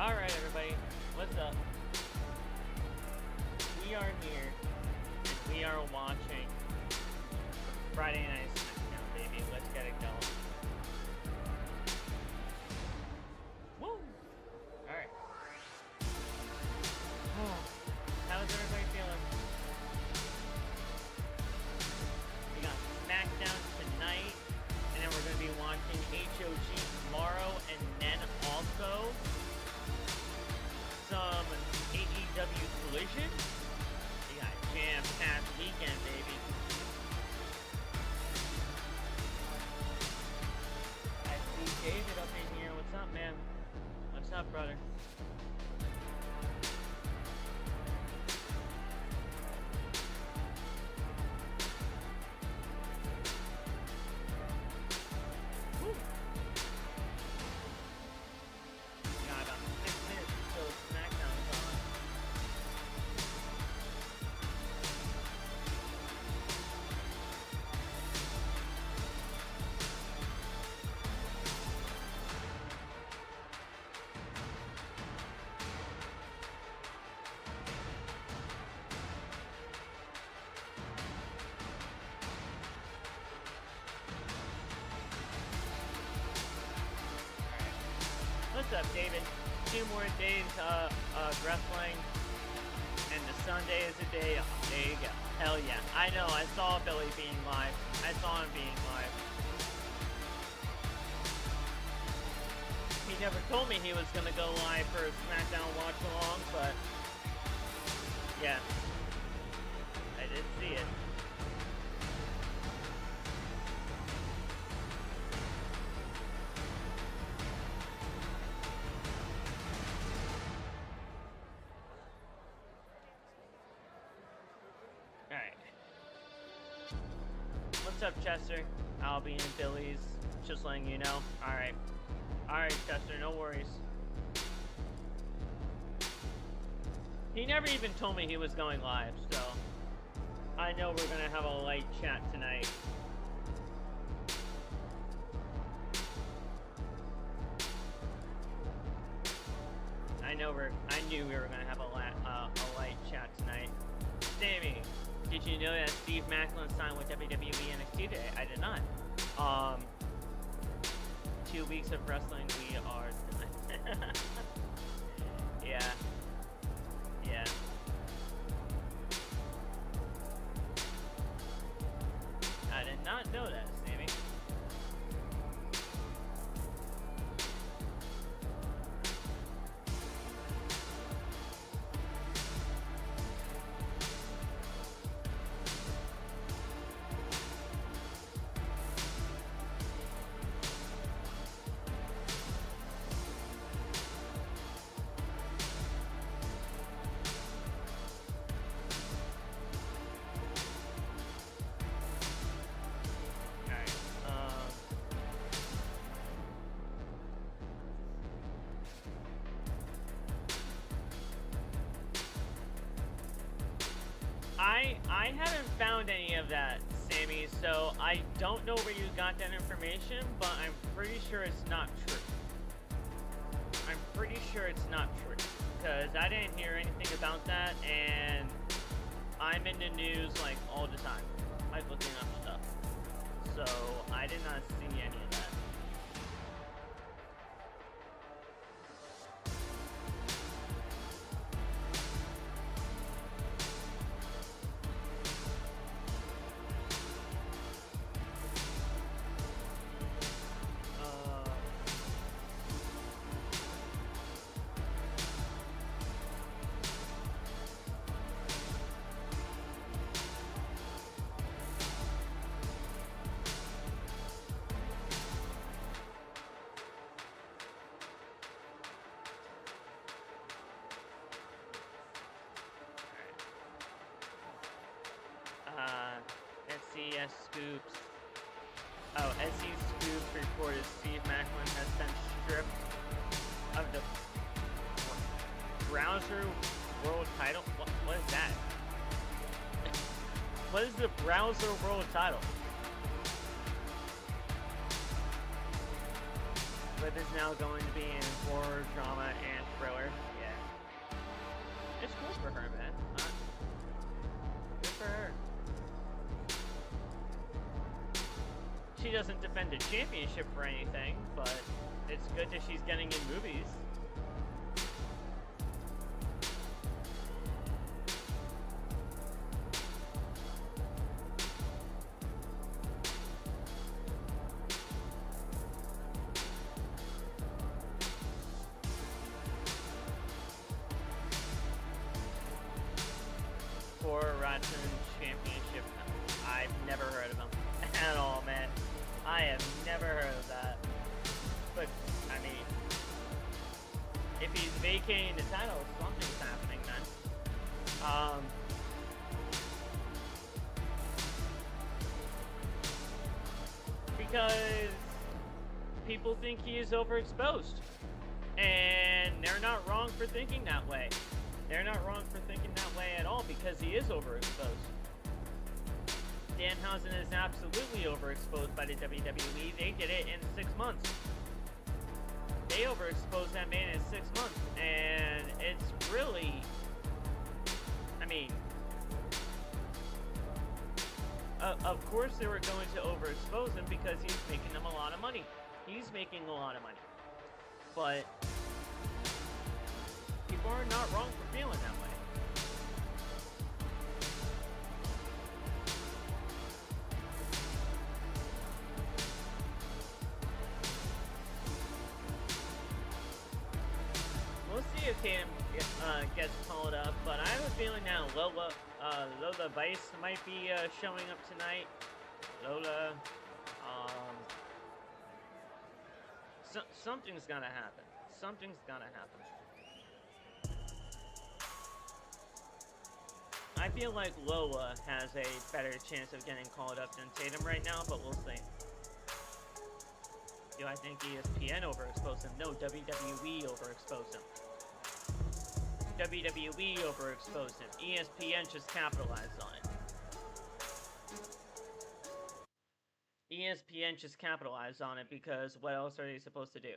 Alright everybody, what's up? We are here, and we are watching Friday Night SmackDown, baby. Let's get it going. Woo! Alright. How's everybody feeling? We got SmackDown tonight, and then we're going to be watching HOG tomorrow, and then also some AEW Collision. We got jam-packed weekend, baby. I see David up in here. What's up, man? What's up, brother? What's up, David? 2 more days of wrestling, and the Sunday is a day off. There you go. Hell yeah. I know, I saw Billy being live. I saw him being live. He never told me he was going to go live for a SmackDown watch along, but yeah, I did see it. What's up, Chester? I'll be in Billy's. Just letting you know. Alright. Alright, Chester, no worries. He never even told me he was going live, so I know we're gonna have a light chat tonight. I knew we were gonna have a light chat tonight. Sammy, did you know that Steve Macklin signed with WWE NXT today? I did not. 2 weeks of wrestling, we are done. Yeah. Yeah. I did not know that, Sammy. I haven't found any of that, Sammy, so I don't know where you got that information, but I'm pretty sure it's not true. I'm pretty sure it's not true, because I didn't hear anything about that, and I'm in the news, like, all the time. like looking up stuff. So I did not see any of that. SCS Scoops. Oh, SC Scoop reported Steve Macklin has been stripped of the Browser World title. What is that? What is the Browser World title? Liv is now going to be in horror, drama, and thriller. Yeah. It's cool for her, man. Good for her. She doesn't defend a championship for anything, but it's good that she's getting in movies. For Wrestling Championship, I've never heard of him at all, man. I have never heard of that. But, I mean, if he's vacating the title, something's happening then. Because people think he is overexposed. And they're not wrong for thinking that way. They're not wrong for thinking that way at all because he is overexposed. Danhausen is absolutely overexposed by the WWE. They did it in 6 months. They overexposed that man in 6 months. And it's really... I mean... of course they were going to overexpose him because he's making them a lot of money. He's making a lot of money. But... people are not wrong for feeling that way. We'll see if Tatum gets called up, but I have a feeling that Lola Vice might be showing up tonight. Lola, something's gonna happen. Something's gonna happen. I feel like Lola has a better chance of getting called up than Tatum right now, but we'll see. Do I think ESPN overexposed him? No, WWE overexposed him. WWE overexposed him. ESPN just capitalized on it. ESPN just capitalized on it because what else are they supposed to do?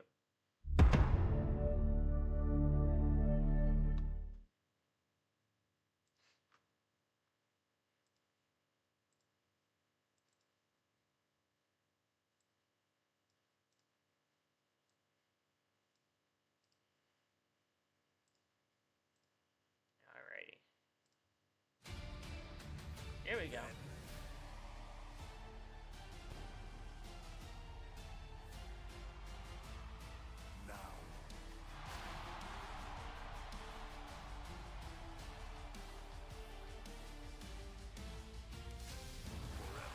Here we go. Now. Forever.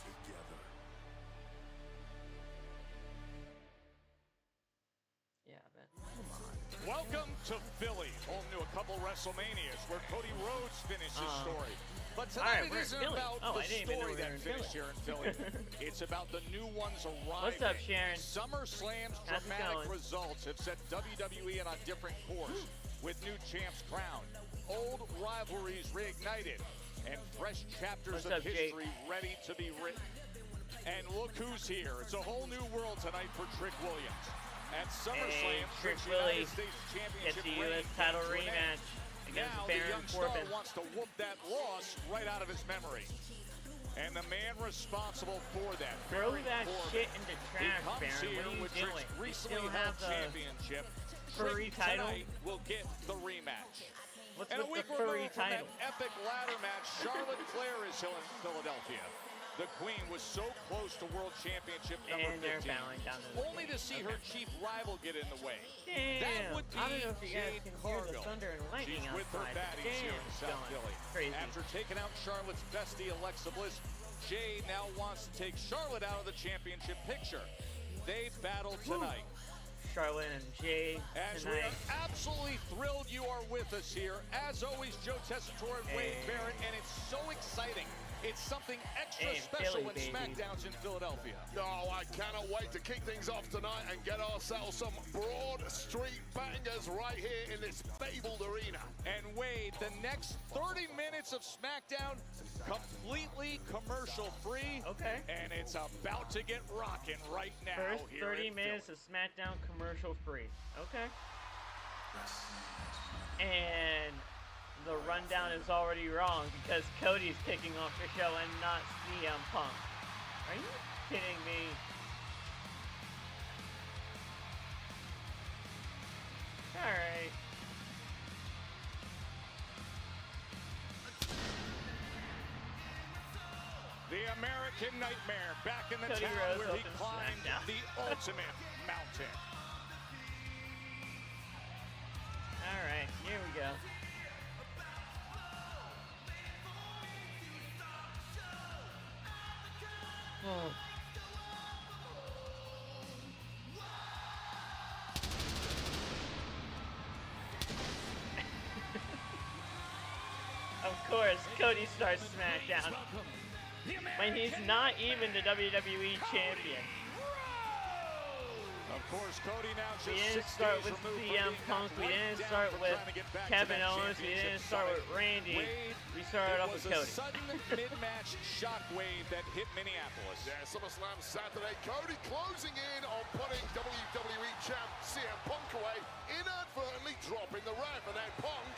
Together. Yeah, I bet. Welcome to Philly, home to a couple WrestleManias where Cody Rhodes finished his story. But tonight it isn't about the story that finished here in Philly. It's about the new ones arriving. What's up, Sharon? SummerSlam's dramatic results have set WWE on a different course, with new champs crowned, old rivalries reignited, and fresh chapters of history ready to be written. And look who's here. It's a whole new world tonight for Trick Williams. At SummerSlam, Trick the Willie United States gets Championship the reign U.S. title came to an end. rematch against Now Baron the young Corbin. star wants to whoop that loss right out of his memory. And the man responsible for that, Throw Baron that Corbin, shit in the trash, he comes Baron. here What are you with doing? Trick's You recently still held have the championship. furry Trick title? tonight will get the rematch. What's And a with week the furry removed from that title? epic ladder match, Charlotte Flair is still in Philadelphia. The Queen was so close to World Championship number And they're 15, bowing down to the only to see her chief rival get in the way. Damn. That would be I don't know if you guys Jade can hear the Cargill. thunder and lightning She's with her outside. baddies here Damn, in it's South going Philly. crazy. After taking out Charlotte's bestie, Alexa Bliss, Jade now wants to take Charlotte out of the championship picture. They battle tonight. Charlotte and Jade As we tonight. are absolutely thrilled you are with us here. As always, Joe Tessitore and Wade Barrett, and it's so exciting. It's something extra special Philly, when baby. SmackDown's in Philadelphia. Oh, I cannot wait to kick things off tonight and get ourselves some Broad Street bangers right here in this fabled arena. And Wade, the next 30 minutes of SmackDown, completely commercial-free. Okay. And it's about to get rocking right now. First here 30 in minutes Philly. of SmackDown commercial free. Okay. And the rundown is already wrong because Cody's kicking off the show and not CM Punk. Are you kidding me? Alright. The American Nightmare back in the Cody town Rhodes where he opens climbed SmackDown. the ultimate mountain. Alright, here we go. Oh. Of course, Cody starts SmackDown when he's not even the WWE champion. Of course, Cody now just We didn't 6 start days with removed CM from being Punk. We knocked didn't right start down with for trying to get back to Kevin that Owens. We championship didn't start with summit. Randy. Wade, We started off it with was Cody. a sudden mid-match shockwave that hit Minneapolis. Yeah, SummerSlam Saturday. Cody closing in on putting WWE champ CM Punk away, inadvertently dropping the ref, and then Punk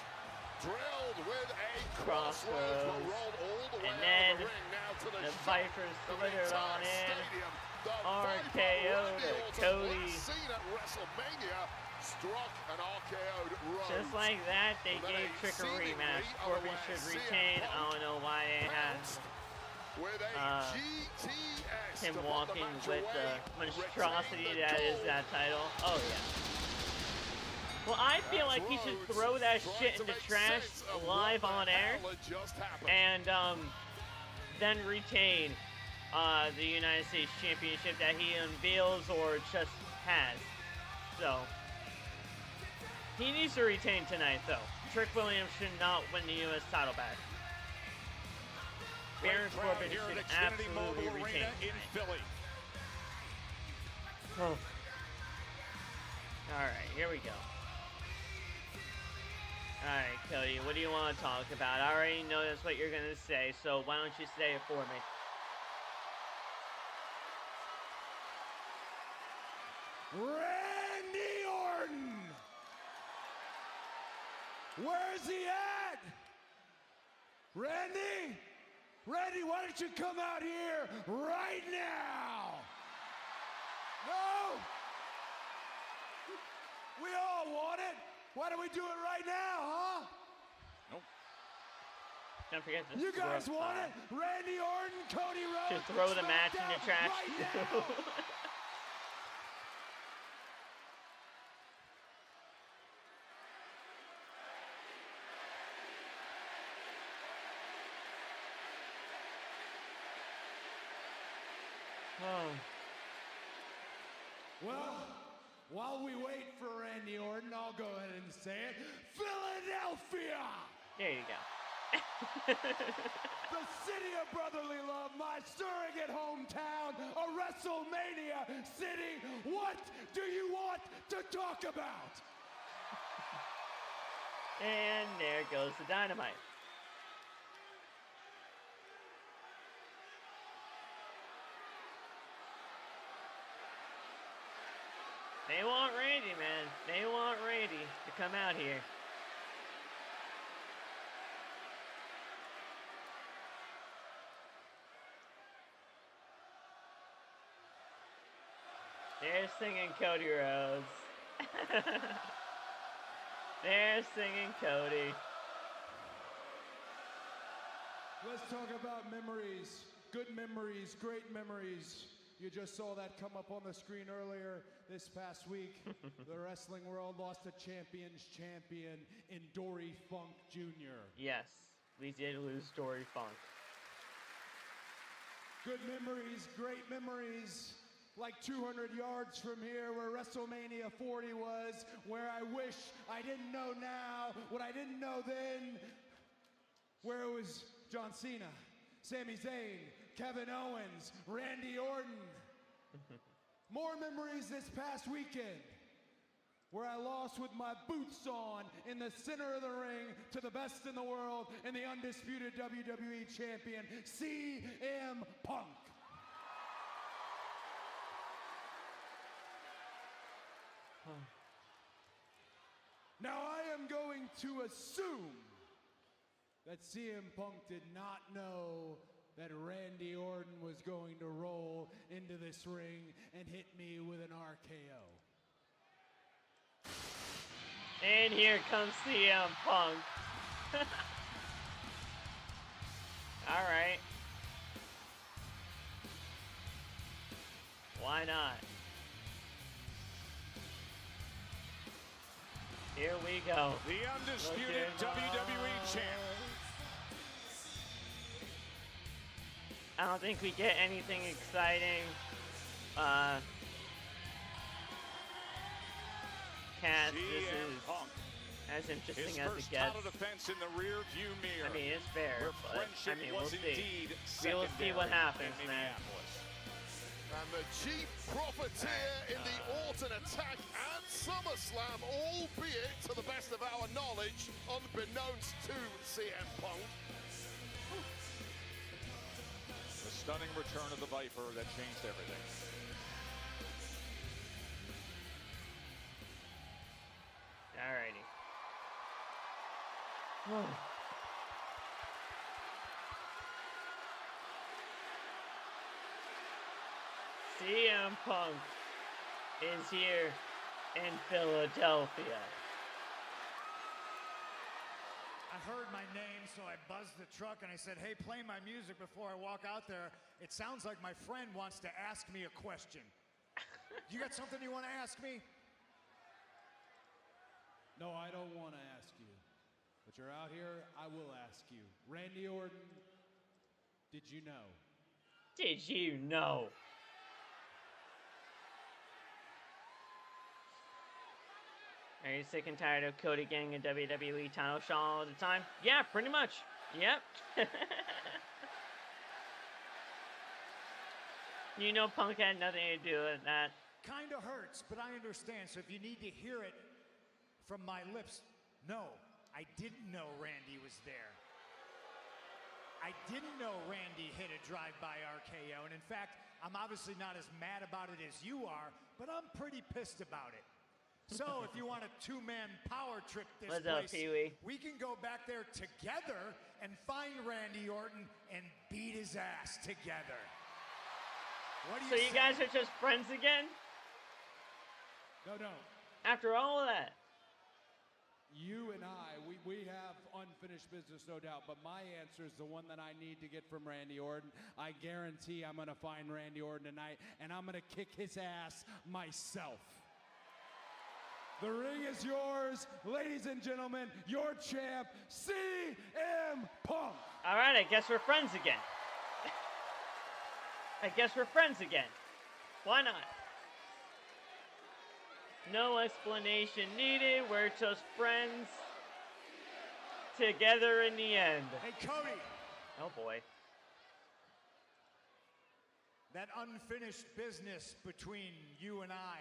drilled with a crossroads, but rolled all the way And out then of the ring. Now to the Vipers of the slithered on entire in. stadium. The RKO Viper, Randy to Orton, Cody. last seen at WrestleMania, struck an RKO'd Rhodes. Just like that, they And then gave a Trick a seemingly rematch. Corbin unaware should CM retain. I Punk don't know why they have pounced with a GTS him to put the walking match with away, the retain monstrosity the that is gold. that title. Oh, yeah. Well, I feel like he should Rhodes throw that trying shit to into make trash sense of live what on the air hell had just happened. and then retain the United States Championship that he unveils or just has. So, he needs to retain tonight, though. Trick Williams should not win the U.S. title back. Baron Great crowd Corbin here should at Xfinity absolutely Mobile retain. Arena in Philly. Oh. Alright, here we go. Alright, Cody, what do you want to talk about? I already know that's what you're going to say, so why don't you say it for me? Randy Orton! Where's he at? Randy? Randy, why don't you come out here right now? No? We all want it. Why don't we do it right now, huh? Don't forget to You guys want it? Randy Orton, Cody Rhodes. To throw the match in the SmackDown trash. right now. Oh. Well, while we wait for Randy Orton, I'll go ahead and say it. Philadelphia! There you go. The city of brotherly love, my surrogate hometown, a WrestleMania city. What do you want to talk about? And there goes the dynamite. They want Randy, man. They want Randy to come out here. They're singing Cody Rhodes. They're singing Cody. Let's talk about memories. Good memories, great memories. You just saw that come up on the screen earlier this past week. The wrestling world lost a champion's champion in Dory Funk Jr. Yes, we did lose Dory Funk. Good memories, great memories. Like 200 yards from here where WrestleMania 40 was, where I wish I didn't know now what I didn't know then, where it was John Cena, Sami Zayn, Kevin Owens, Randy Orton. More memories this past weekend where I lost with my boots on in the center of the ring to the best in the world and the undisputed WWE champion, CM Punk. Now I am going to assume that CM Punk did not know that Randy Orton was going to roll into this ring and hit me with an RKO. And here comes CM Punk. All right. Why not? Here we go. The undisputed WWE champ. I don't think we get anything exciting. Cass, this is Punk. as interesting His as it first gets. title defense in the rear view mirror. I mean, it's fair, but I mean, we'll see. We'll see what happens, man. And the chief profiteer in the Orton attack at SummerSlam, albeit to the best of our knowledge, unbeknownst to CM Punk. The stunning return of the Viper that changed everything. Alrighty. CM Punk is here in Philadelphia. I heard my name, so I buzzed the truck and I said, hey, play my music before I walk out there. It sounds like my friend wants to ask me a question. You got something you want to ask me? No, I don't want to ask you. But you're out here, I will ask you. Randy Orton, did you know? Did you know? Are you sick and tired of Cody getting a WWE title shot all the time? Yeah, pretty much. Yep. You know Punk had nothing to do with that. Kind of hurts, but I understand. So if you need to hear it from my lips, no, I didn't know Randy was there. I didn't know Randy hit a drive-by RKO. And in fact, I'm obviously not as mad about it as you are, but I'm pretty pissed about it. So if you want a two-man power trip this What's place, up, Pee-wee? we can go back there together and find Randy Orton and beat his ass together. What do you So you say? guys are just friends again? No. After all of that? You and I, we have unfinished business, no doubt, but my answer is the one that I need to get from Randy Orton. I guarantee I'm going to find Randy Orton tonight, and I'm going to kick his ass myself. The ring is yours, ladies and gentlemen, your champ, CM Punk. All right, I guess we're friends again. I guess we're friends again. Why not? No explanation needed. We're just friends together in the end. Hey, Cody. Oh, boy. That unfinished business between you and I.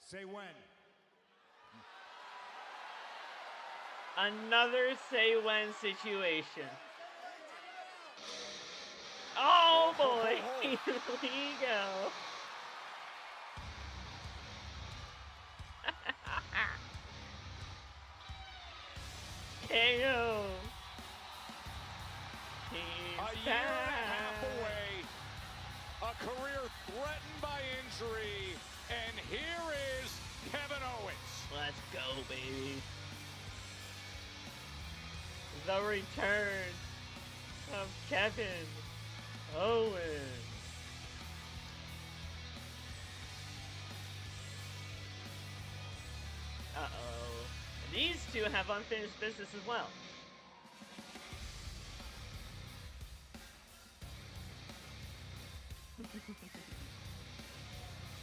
Say when. Another say when situation. Oh boy, here we go. KO. A year and a half away, a career threatened by injury, and here is Kevin Owens. Let's go, baby. The return of Kevin Owens. Uh-oh. These two have unfinished business as well.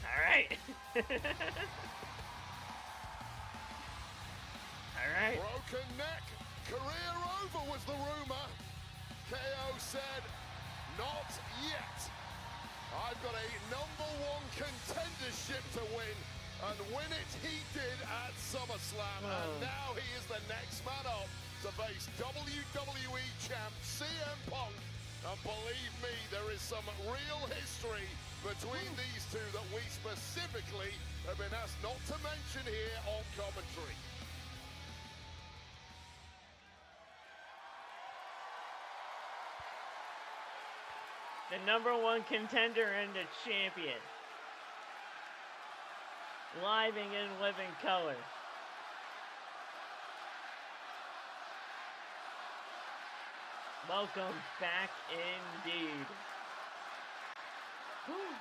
All right. All right. Broken neck, career over was the rumor. KO said, not yet. I've got a #1 contendership to win, and win it he did at SummerSlam, and now he is the next man up to face WWE champ CM Punk. And believe me, there is some real history between these two that we specifically have been asked not to mention here on commentary. The #1 contender and the champion. Living in living color. Welcome back indeed. Whew.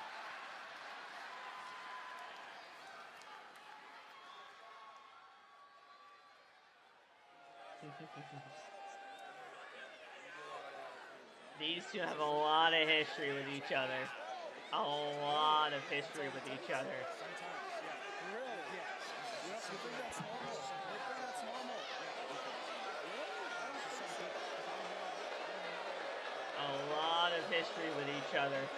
These two have a lot of history with each other. A lot of history with each other. A lot of history with each other.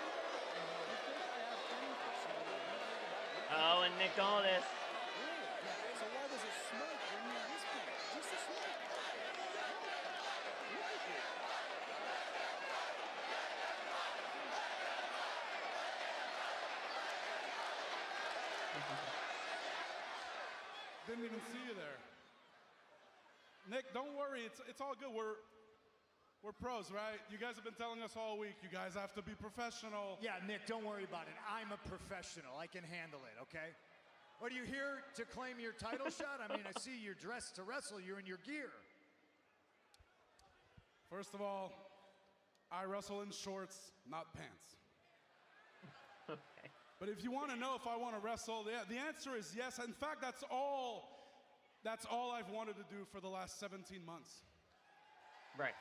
Oh, and Nick Aldis. So why does it smoke when you're whispering? Just a smoke. Didn't even see you there. Nick, don't worry. It's all good. We're pros, right? You guys have been telling us all week, you guys have to be professional. Yeah, Nick, don't worry about it. I'm a professional. I can handle it, okay? What, are you here to claim your title shot? I mean, I see you're dressed to wrestle. You're in your gear. First of all, I wrestle in shorts, not pants. Okay. But if you want to know if I want to wrestle, the answer is yes. In fact, that's all I've wanted to do for the last 17 months. Right.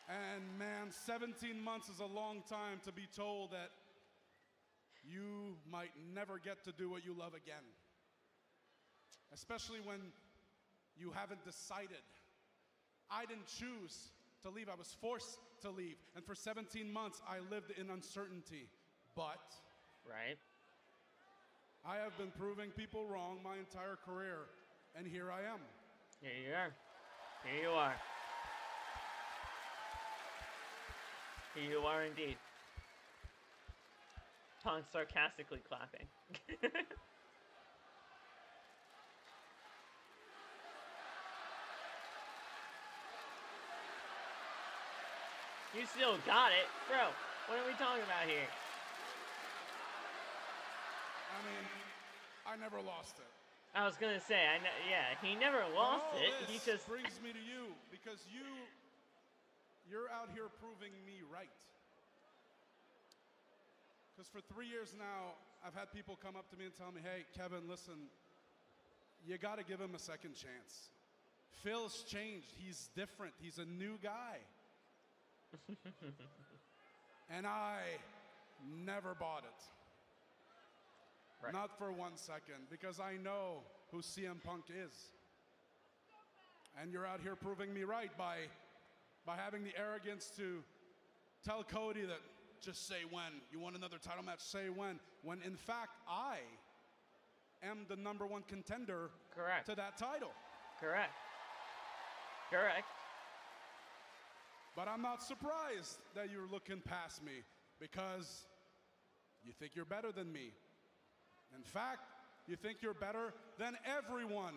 And man, 17 months is a long time to be told that you might never get to do what you love again. Especially when you haven't decided. I didn't choose to leave, I was forced to leave. And for 17 months, I lived in uncertainty. But right. I have been proving people wrong my entire career, and here I am. Here you are. Here you are. Here you are indeed. Punk sarcastically clapping. You still got it. Bro, what are we talking about here? I mean, I never lost it. I was gonna say, yeah, he never lost it. He just brings me to you because you're out here proving me right. Because for 3 years now, I've had people come up to me and tell me, hey, Kevin, listen, you got to give him a second chance. Phil's changed. He's different. He's a new guy. And I never bought it. Right. Not for 1 second, because I know who CM Punk is. And you're out here proving me right by having the arrogance to tell Cody that just say when. You want another title match, say when. When in fact, I am the #1 contender Correct. to that title. Correct. Correct. But I'm not surprised that you're looking past me because you think you're better than me. In fact, you think you're better than everyone.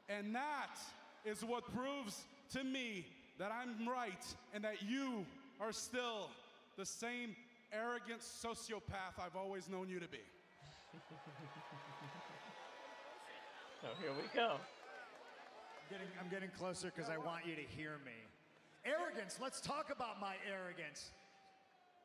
And that is what proves to me that I'm right and that you are still the same arrogant sociopath I've always known you to be. So here we go. I'm getting closer because I want you to hear me. Arrogance, let's talk about my arrogance.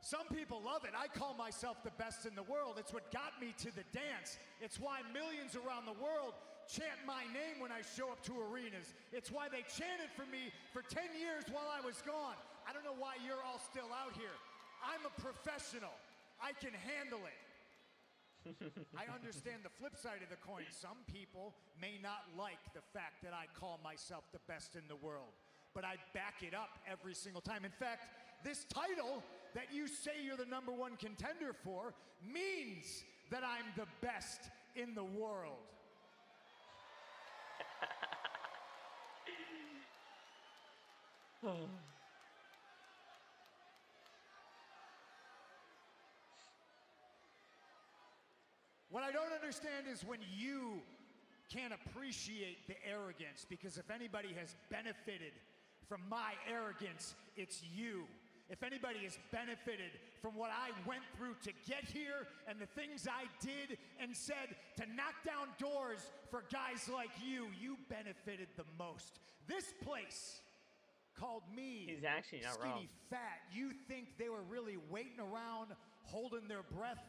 Some people love it. I call myself the best in the world. It's what got me to the dance. It's why millions around the world chant my name when I show up to arenas. It's why they chanted for me for 10 years while I was gone. I don't know why you're all still out here. I'm a professional. I can handle it. I understand the flip side of the coin. Some people may not like the fact that I call myself the best in the world, but I back it up every single time. In fact, this title that you say you're the #1 contender for means that I'm the best in the world. What I don't understand is when you can't appreciate the arrogance, because if anybody has benefited from my arrogance, it's you. If anybody has benefited from what I went through to get here and the things I did and said to knock down doors for guys like you, you benefited the most. This place called me He's actually not skinny wrong. fat. You think they were really waiting around, holding their breath,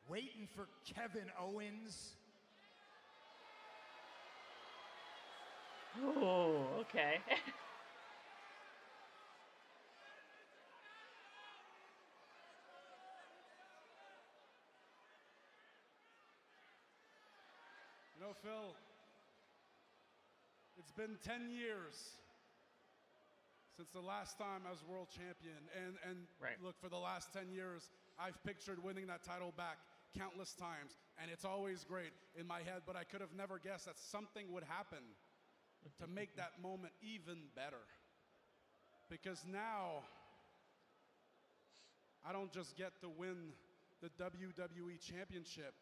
waiting for Kevin Owens? Oh, okay. You know, Phil, it's been 10 years since the last time I was world champion. And Right. look, for the last 10 years, I've pictured winning that title back countless times, and it's always great in my head, but I could have never guessed that something would happen to make that moment even better. Because now, I don't just get to win the WWE Championship,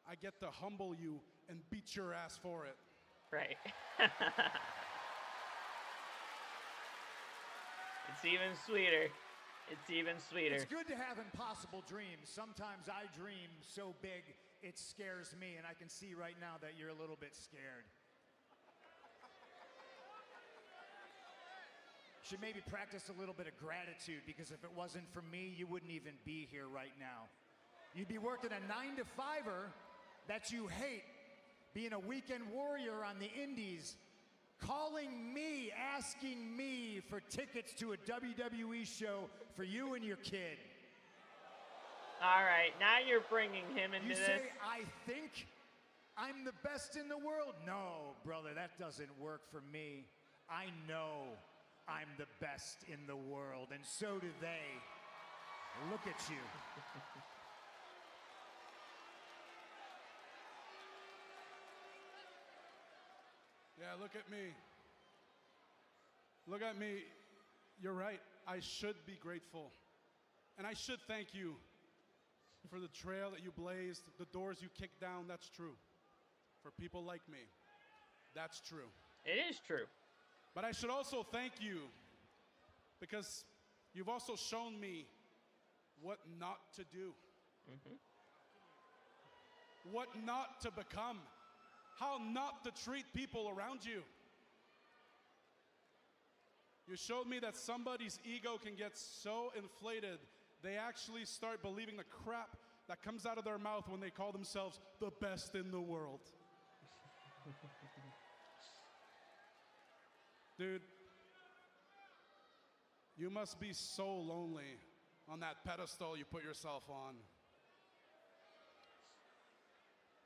I get to humble you and beat your ass for it. Right. It's even sweeter. It's even sweeter. It's good to have impossible dreams. Sometimes I dream so big it scares me, and I can see right now that you're a little bit scared. Should maybe practice a little bit of gratitude, because if it wasn't for me, you wouldn't even be here right now. You'd be working a 9-to-5er that you hate, being a weekend warrior on the indies, calling me, asking me for tickets to a WWE show for you and your kid. All right, now you're bringing him into You this. say, I think I'm the best in the world? No, brother, that doesn't work for me. I know I'm the best in the world, and so do they. Look at you. Yeah, look at me. Look at me. You're right. I should be grateful. And I should thank you for the trail that you blazed, the doors you kicked down. That's true. For people like me, that's true. It is true. But I should also thank you because you've also shown me what not to do. What not to become. How not to treat people around you. You showed me that somebody's ego can get so inflated, they actually start believing the crap that comes out of their mouth when they call themselves the best in the world. Dude, you must be so lonely on that pedestal you put yourself on.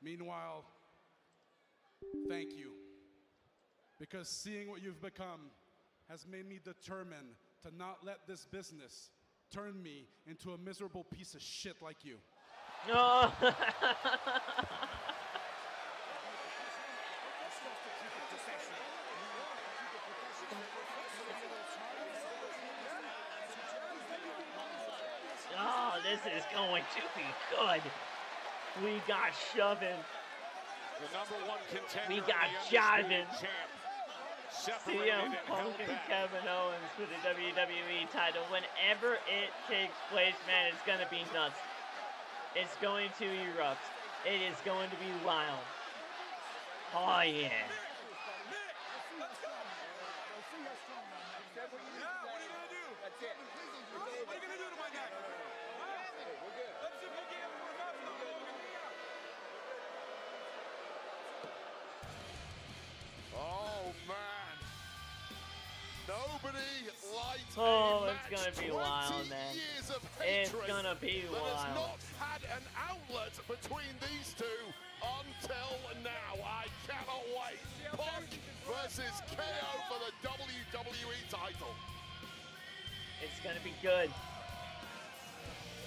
Meanwhile, thank you. Because seeing what you've become has made me determined to not let this business turn me into a miserable piece of shit like you. No. this is going to be good. We got shoving. The #1 contender. We got jiving. CM Punk and Kevin Owens for the WWE title. Whenever it takes place, man, it's gonna be nuts. It's going to erupt. It is going to be wild. Oh yeah. Oh, it's gonna be wild, man. It's gonna be wild. Has not had an outlet between these two until now. I cannot wait. Punk versus KO for the WWE title. It's gonna be good.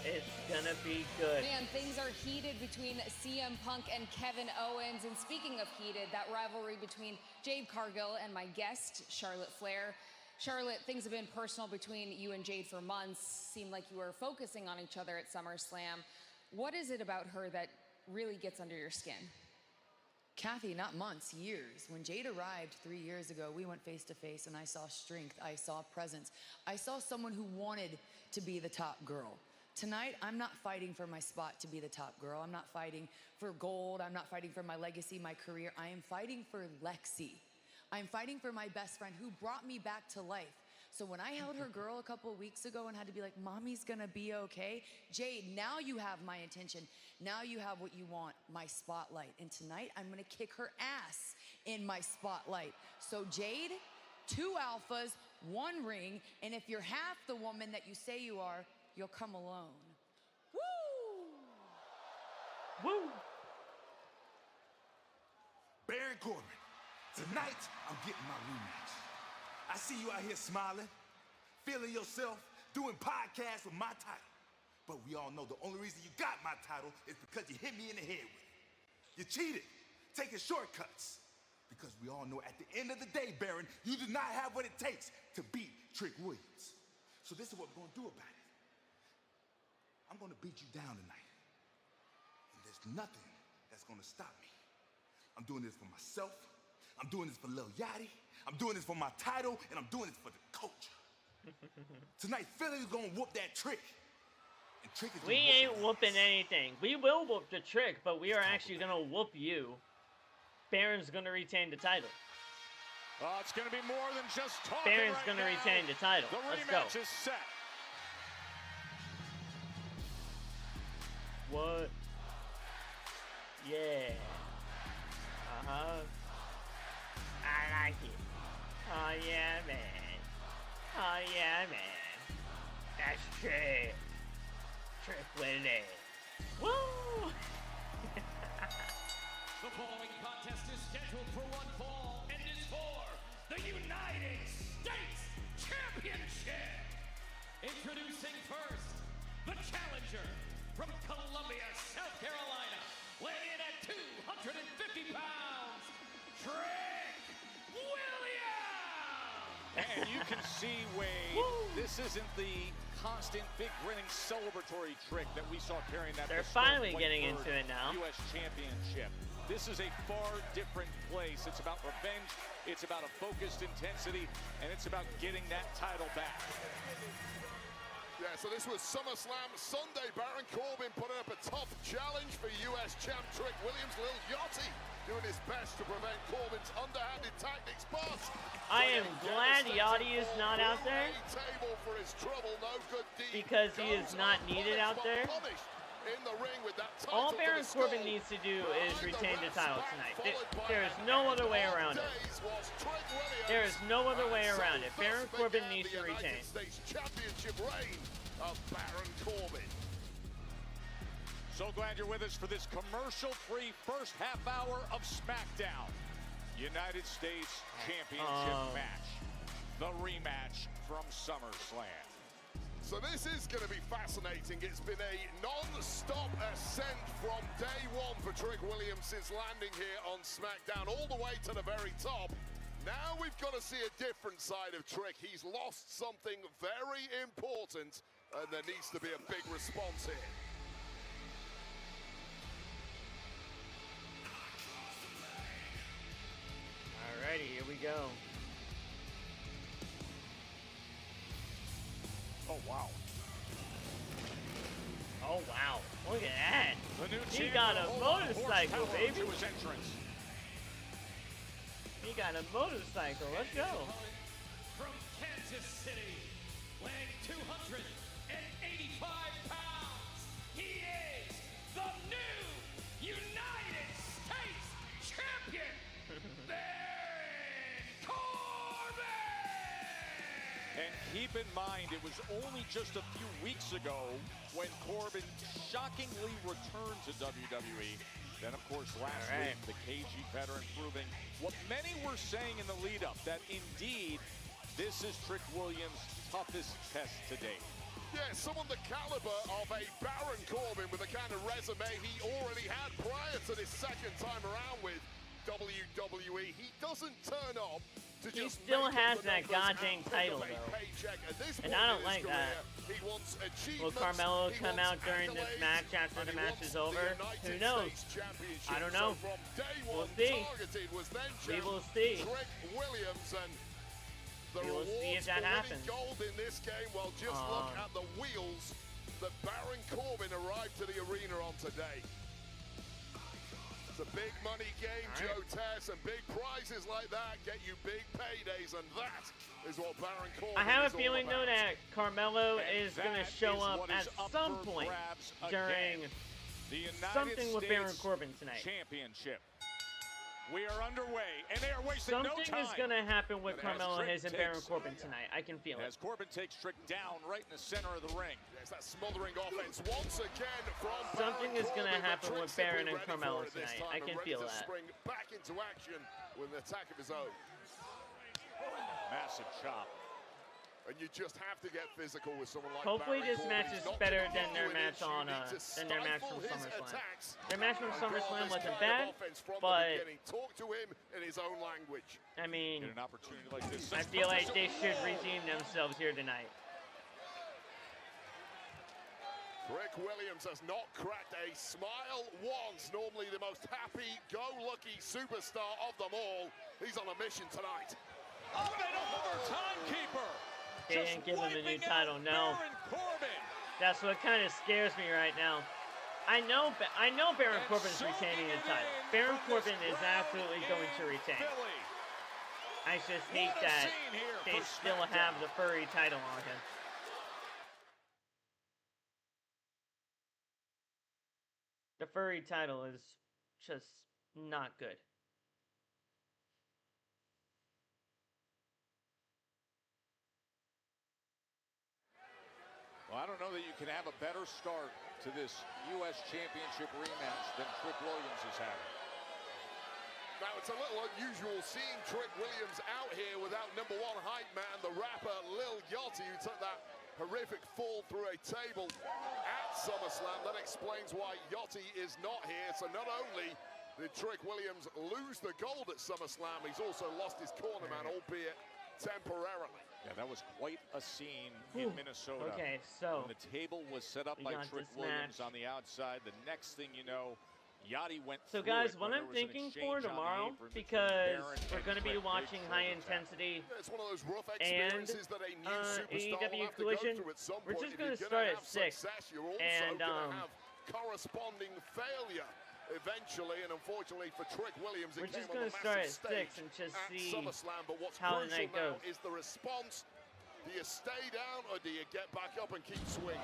It's gonna be good. Man, things are heated between CM Punk and Kevin Owens. And speaking of heated, that rivalry between Jade Cargill and my guest, Charlotte Flair. Charlotte, things have been personal between you and Jade for months. Seemed like you were focusing on each other at SummerSlam. What is it about her that really gets under your skin? Cathy, not months, years. When Jade arrived 3 years ago, we went face to face and I saw strength, I saw presence. I saw someone who wanted to be the top girl. Tonight, I'm not fighting for my spot to be the top girl. I'm not fighting for gold. I'm not fighting for my legacy, my career. I am fighting for Lexi. I'm fighting for my best friend who brought me back to life. So when I held her girl a couple of weeks ago and had to be like, Mommy's gonna be okay. Jade, now you have my attention. Now you have what you want, my spotlight. And tonight, I'm gonna kick her ass in my spotlight. So Jade, 2 alphas, 1 ring, and if you're half the woman that you say you are, you'll come alone. Woo! Woo! Baron Corbin. Tonight, I'm getting my rematch. I see you out here smiling, feeling yourself, doing podcasts with my title. But we all know the only reason you got my title is because you hit me in the head with it. You cheated, taking shortcuts. Because we all know at the end of the day, Baron, you do not have what it takes to beat Trick Williams. So this is what we're gonna do about it. I'm gonna beat you down tonight. And there's nothing that's gonna stop me. I'm doing this for myself. I'm doing this for Lil Yachty. I'm doing this for my title, and I'm doing this for the culture. Tonight, Philly's gonna whoop that Trick. And Trick is we ain't whooping anything. We will whoop the Trick, but we are actually gonna whoop you. Baron's gonna retain the title. It's gonna be more than just talking. Baron's gonna retain the title. The Let's go. rematch is set. What? Yeah. I like it. Oh yeah, man. Oh yeah, man. That's Trick. Trick Willie. Woo! The following contest is scheduled for 1 fall and is for the United States Championship. Introducing first, the challenger from Columbia, South Carolina, weighing in at 250 pounds, Trick Williams! And you can see, Wade, this isn't the constant, big, grinning, celebratory Trick that we saw carrying that. They're finally getting into it now. U.S. Championship. This is a far different place. It's about revenge, it's about a focused intensity, and it's about getting that title back. Yeah, so this was SummerSlam Sunday. Baron Corbin putting up a tough challenge for U.S. champ Trick Williams. Lil Yachty doing his best to prevent Corbin's underhanded tactics, but I am glad Yachty is not out there for his trouble. No good deed because he is not needed out there. In the ring with that all Baron Corbin needs to do is retain the title tonight. There is no other way around it. There is no other way around it. Baron Corbin needs to retain. Championship reign of Baron Corbin. So glad you're with us for this commercial-free first half hour of SmackDown. United States Championship match. The rematch from SummerSlam. So this is going to be fascinating. It's been a non-stop ascent from day one for Trick Williams since landing here on SmackDown, all the way to the very top. Now we've got to see a different side of Trick. He's lost something very important and there needs to be a big response here. Alrighty, here we go. Oh, wow. Oh, wow. Look at that. The new He got a motorcycle, baby. To his entrance. He got a motorcycle. Let's go. From Kansas City, weighing 285 pounds, he is the new United States champion, Baron Corbin! And keep in mind, it was only just a few weeks ago when Corbin shockingly returned to WWE. Then, of course, last week, the KG veteran proving what many were saying in the lead-up, that indeed, this is Trick Williams' toughest test to date. Yeah, someone the caliber of a Baron Corbin with the kind of resume he already had prior to this second time around with WWE. He doesn't turn up to he just still has that goddamn title, though. And I don't like that. He wants Will Carmelo come out during this match after the match is over? Who knows? I don't know. We'll see. We will see. Trick Williams and the we will see if rewards that for happens. winning gold in this game. Well, just look at the wheels that Baron Corbin arrived to the arena on today. It's a big money game, Joe Tess, and big prizes like that get you big paydays, and that is what Baron Corbin I have a is all feeling, though, about. that Carmelo is going to show up at some point during something with Baron Corbin tonight. Championship. We are underway, and they are wasting no time. Something is going to happen with Carmelo and Baron Corbin tonight. I can feel it. As Corbin takes Trick down right in the center of the ring. There's that smothering offense once again from Something is going to happen with Baron and ready Carmelo for it this tonight. time I can and ready feel to that. Spring back into action with an attack of his own. Massive chop. And you just have to get physical with someone like Hopefully Baron this Corbin. match He's is not better gonna than do their it. match You on need to than their match from stifle his SummerSlam. attacks. Their match from And go on SummerSlam this wasn't kind of bad, offense from the but beginning. Talk to him in his own language. I mean, Get an opportunity like this. I feel like they should redeem themselves here tonight. Trick Williams has not cracked a smile once. Normally the most happy-go-lucky superstar of them all. He's on a mission tonight. Up and over, timekeeper. They didn't give him the new title, no. That's what kind of scares me right now. I know Baron Corbin's retaining the title. Baron Corbin is absolutely going to retain. I just hate that they still have the furry title on him. The furry title is just not good. Well, I don't know that you can have a better start to this U.S. Championship rematch than Trick Williams is having. Now, it's a little unusual seeing Trick Williams out here without #1 hype man, the rapper Lil Yachty, who took that horrific fall through a table at SummerSlam. That explains why Yachty is not here. So not only did Trick Williams lose the gold at SummerSlam, he's also lost his corner man, albeit temporarily. Yeah, that was quite a scene in Minnesota. Okay, so when the table was set up by Trick Williams on the outside, the next thing you know, Yachty went So through guys, it what when I'm there was an thinking exchange for on the tomorrow, apron because between we're Baron going to be and Trick, watching big high shoulder tap. intensity It's one of those rough and experiences that a new superstar will AEW have to go Collision. through at some We're point. just If going to you're start gonna at have 6. success, you're also And going to have corresponding failure eventually, and unfortunately for Trick Williams, it we're just came on going the to start massive at 6 stage and just at see SummerSlam. But what's how the crucial night now goes. is the response. Do you stay down or do you get back up and keep swinging?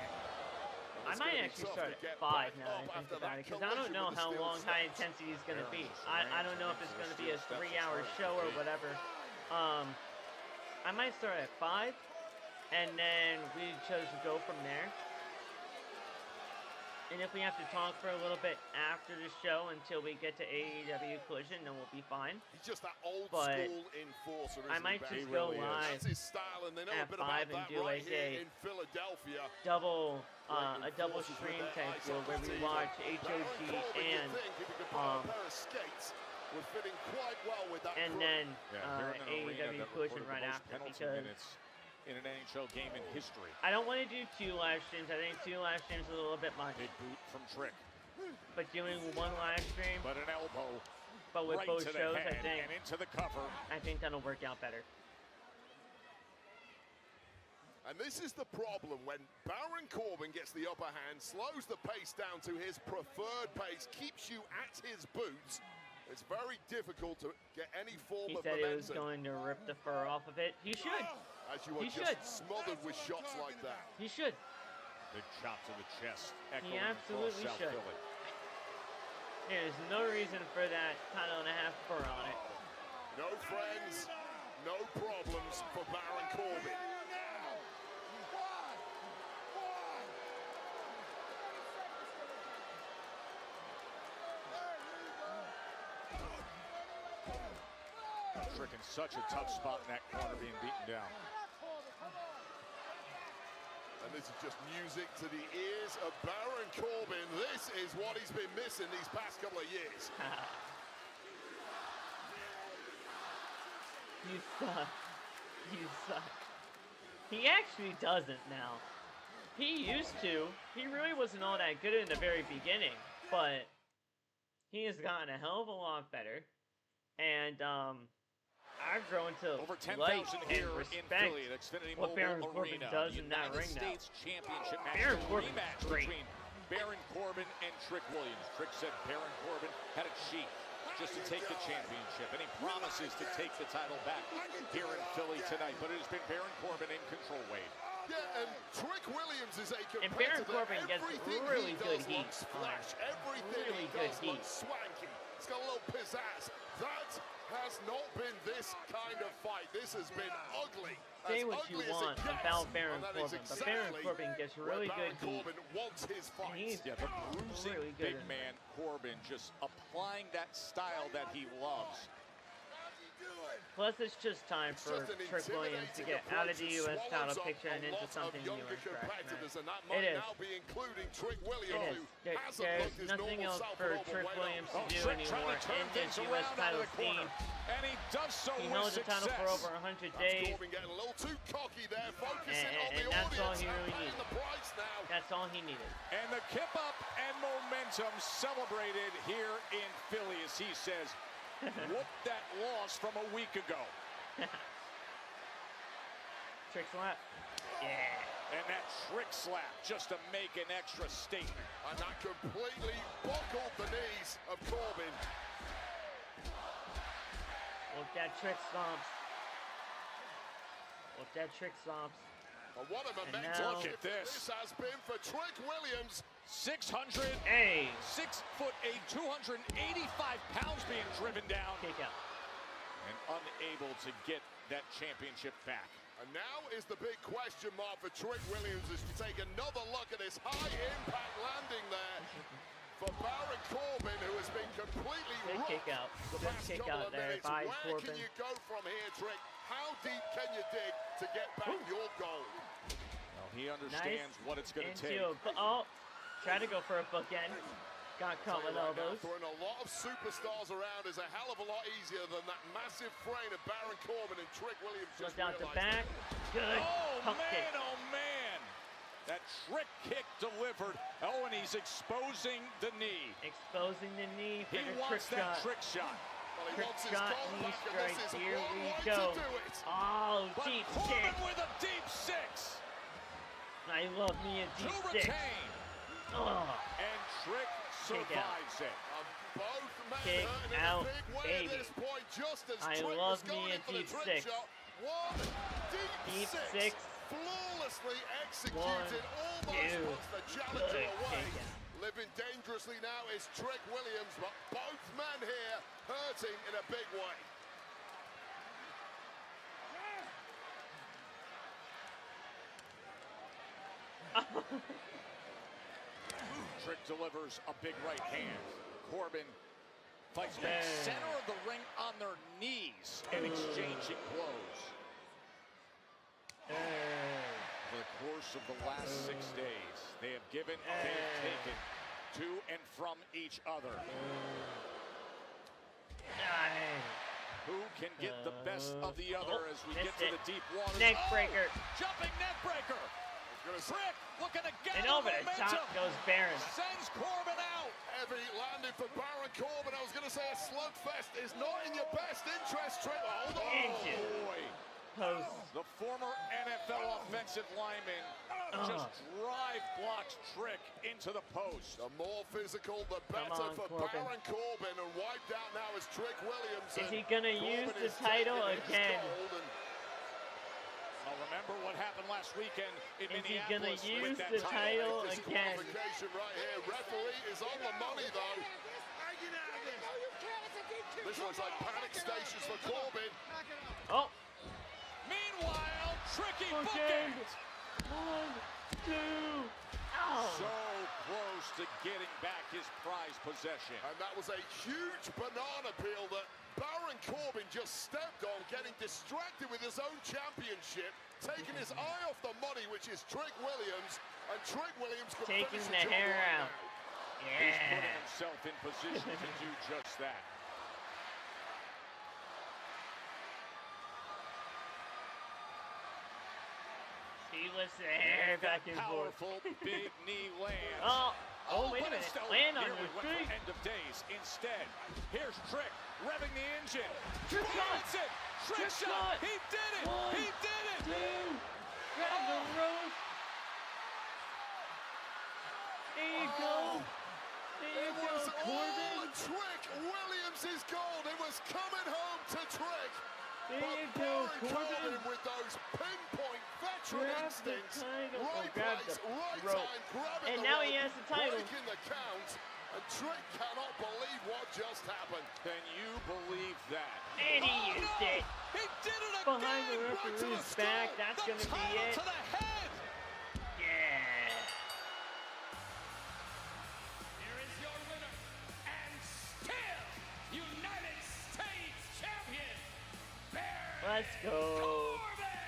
I might actually start at 5 now that I think about it, because I don't know how long high intensity is going to be. I don't know if it's going to be a 3-hour show or whatever. I might start at 5, and then we chose to go from there. And if we have to talk for a little bit after the show until we get to AEW Collision, then we'll be fine. He's just that old But school enforcer. I might just go live That's his style, and they know at a bit 5 about and that do right like here a in Philadelphia. double stream type deal where we watch HOG and and then AEW Collision right after, because in an NHL game in history. I don't want to do 2 live streams. I think 2 live streams is a little bit much. Big boot from Trick. But doing 1 live stream, but an elbow, but with right both to the shows, head I think, and into the cover. I think that'll work out better. And this is the problem when Baron Corbin gets the upper hand, slows the pace down to his preferred pace, keeps you at his boots. It's very difficult to get any form of momentum. He said he was going to rip the fur off of it. He should. As you are just smothered with shots like that. He should. Big chop to the chest. He absolutely should. Philly. There's no reason for that title and a half fur on it. No friends, no problems for Baron Corbin. Trick in such a tough spot in that corner, being beaten down. And this is just music to the ears of Baron Corbin. This is what he's been missing these past couple of years. You suck. You suck. He actually doesn't now. He used to. He really wasn't all that good in the very beginning, but he has gotten a hell of a lot better. And I've grown to over 10,000 here in Philly at Xfinity what Baron Mobile Corbin Arena. does in that ring now. States Championship match. Baron Corbin rematch great. between Baron Corbin and Trick Williams. Trick said Baron Corbin had a cheat just to take the championship, and he promises to take the title back here in Philly tonight. But it has been Baron Corbin in control, Wade. Yeah, and Trick Williams is a competitor. And Baron Corbin gets really good heat. Flash. Everything really he good does heat. looks swanky. It's got a little pizzazz. That has not been this kind of fight. This has been ugly. Say what you want about Baron Corbin, but Baron Corbin gets really good heat. Corbin wants his fight. Yeah, the bruising really good big man Corbin just applying that style that he loves. Plus, it's just time for Trick Williams to get out of the U.S. title picture and into something new and fresh. And that might now be including Trick Williams, who hasn't looked his nothing normal else self for for over Trick way Williams to long. do Trick anymore trying to turn in this things U.S. around out title of the corner. scene. And he does so He with held the title for success. over 100 days. Corbin getting a little too cocky there, focusing on the And that's all audience he really and paying needed. the price now. That's all he needed. And the kip up and momentum celebrated here in Philly, as he says, whoop that loss from a week ago. Trick slap. Yeah. And that trick slap just to make an extra statement. And that completely buckled the knees of Corbin. Look that trick stomps. Look that trick stomps. But what a And momentum now- Look at this. has been for Trick Williams. 600, Hey. 6'8", 285 pounds being driven down. Kick out. And unable to get that championship back. And now is the big question mark for Trick Williams as you take another look at this high-impact landing there for Baron Corbin, who has been completely Good rocked kick out. the Good past kick couple out of there minutes. by Where Corbin. can you go from here, Trick? How deep can you dig to get back your goal? Well, he understands what it's going to take. Oh, try to go for a bookend. Got caught with elbows. Throwing a lot of superstars around is a hell of a lot easier than that massive frame of Baron Corbin and Trick Williams. Look Just out the realized. back. Good. Oh, Pump man, kick. oh, man. That trick kick delivered. Oh, and he's exposing the knee. Exposing the knee for He the wants trick that shot. trick shot. Well, he Trick wants his shot, goal knee back, and strike. this is Here one we way go. to do it. Oh, But deep Corbin six. with a deep six I love me a to deep six. retain. Oh, And Trick Kick out. survives it. Both men Kick hurting in out, a big way baby. at this point, just as I Trick love was going me a in for the deep trick six. shot. One deep six. flawlessly executed, One, almost two. puts the challenger Good away. kick out. Living dangerously now is Trick Williams, but both men here hurting in a big way. Trick delivers a big right hand. Corbin fights back center of the ring on their knees and exchanging blows. For the course of the last 6 days, they have given, they have taken to and from each other. Who can get the best of the other as we get to the deep waters? Neck breaker. Jumping neck breaker. Trick looking to gather and over the momentum. top goes Baron. Sends Corbin out. Heavy landing for Baron Corbin. I was going to say a slugfest is not in your best interest, Trick. Hold on. Boy. Post. The former NFL offensive lineman just blocks Trick into the post. The more physical, the better for Baron Corbin. And wiped out now is Trick Williams. Is he going to use the title again? I'll remember what happened last weekend in Minneapolis. Is he going to use the title again? Right here. Referee is on the money, though. This looks like panic stations for Corbin. Oh. Meanwhile, tricky booking. 1, 2. Ow. So close to getting back his prized possession. And that was a huge banana peel that Baron Corbin just stepped on, getting distracted with his own championship, taking his eye off the money, which is Trick Williams, and Trick Williams could taking the hair out. Yeah. He's putting himself in position to do just that. He lifts the hair back and forth. Powerful big knee lands. Oh, wait a minute. Land on your feet. End of days. Instead, here's Trick revving the engine. Trick shot. Trick shot. He did it. 1, he did it. 2. Grab the rope. There you go. There you go, Corbin. Trick Williams' gold. It was coming home to Trick. There you go, Corbin. With those pinpoint veteran instincts. Grab the rope. And now he has the title. Breaking the count. And Trick cannot believe what just happened. Can you believe that? And he used it. He did it again. Behind the referee's back. That's going to be it. To the head. Yeah. Here is your winner and still United States champion, Baron Let's go. Corbin.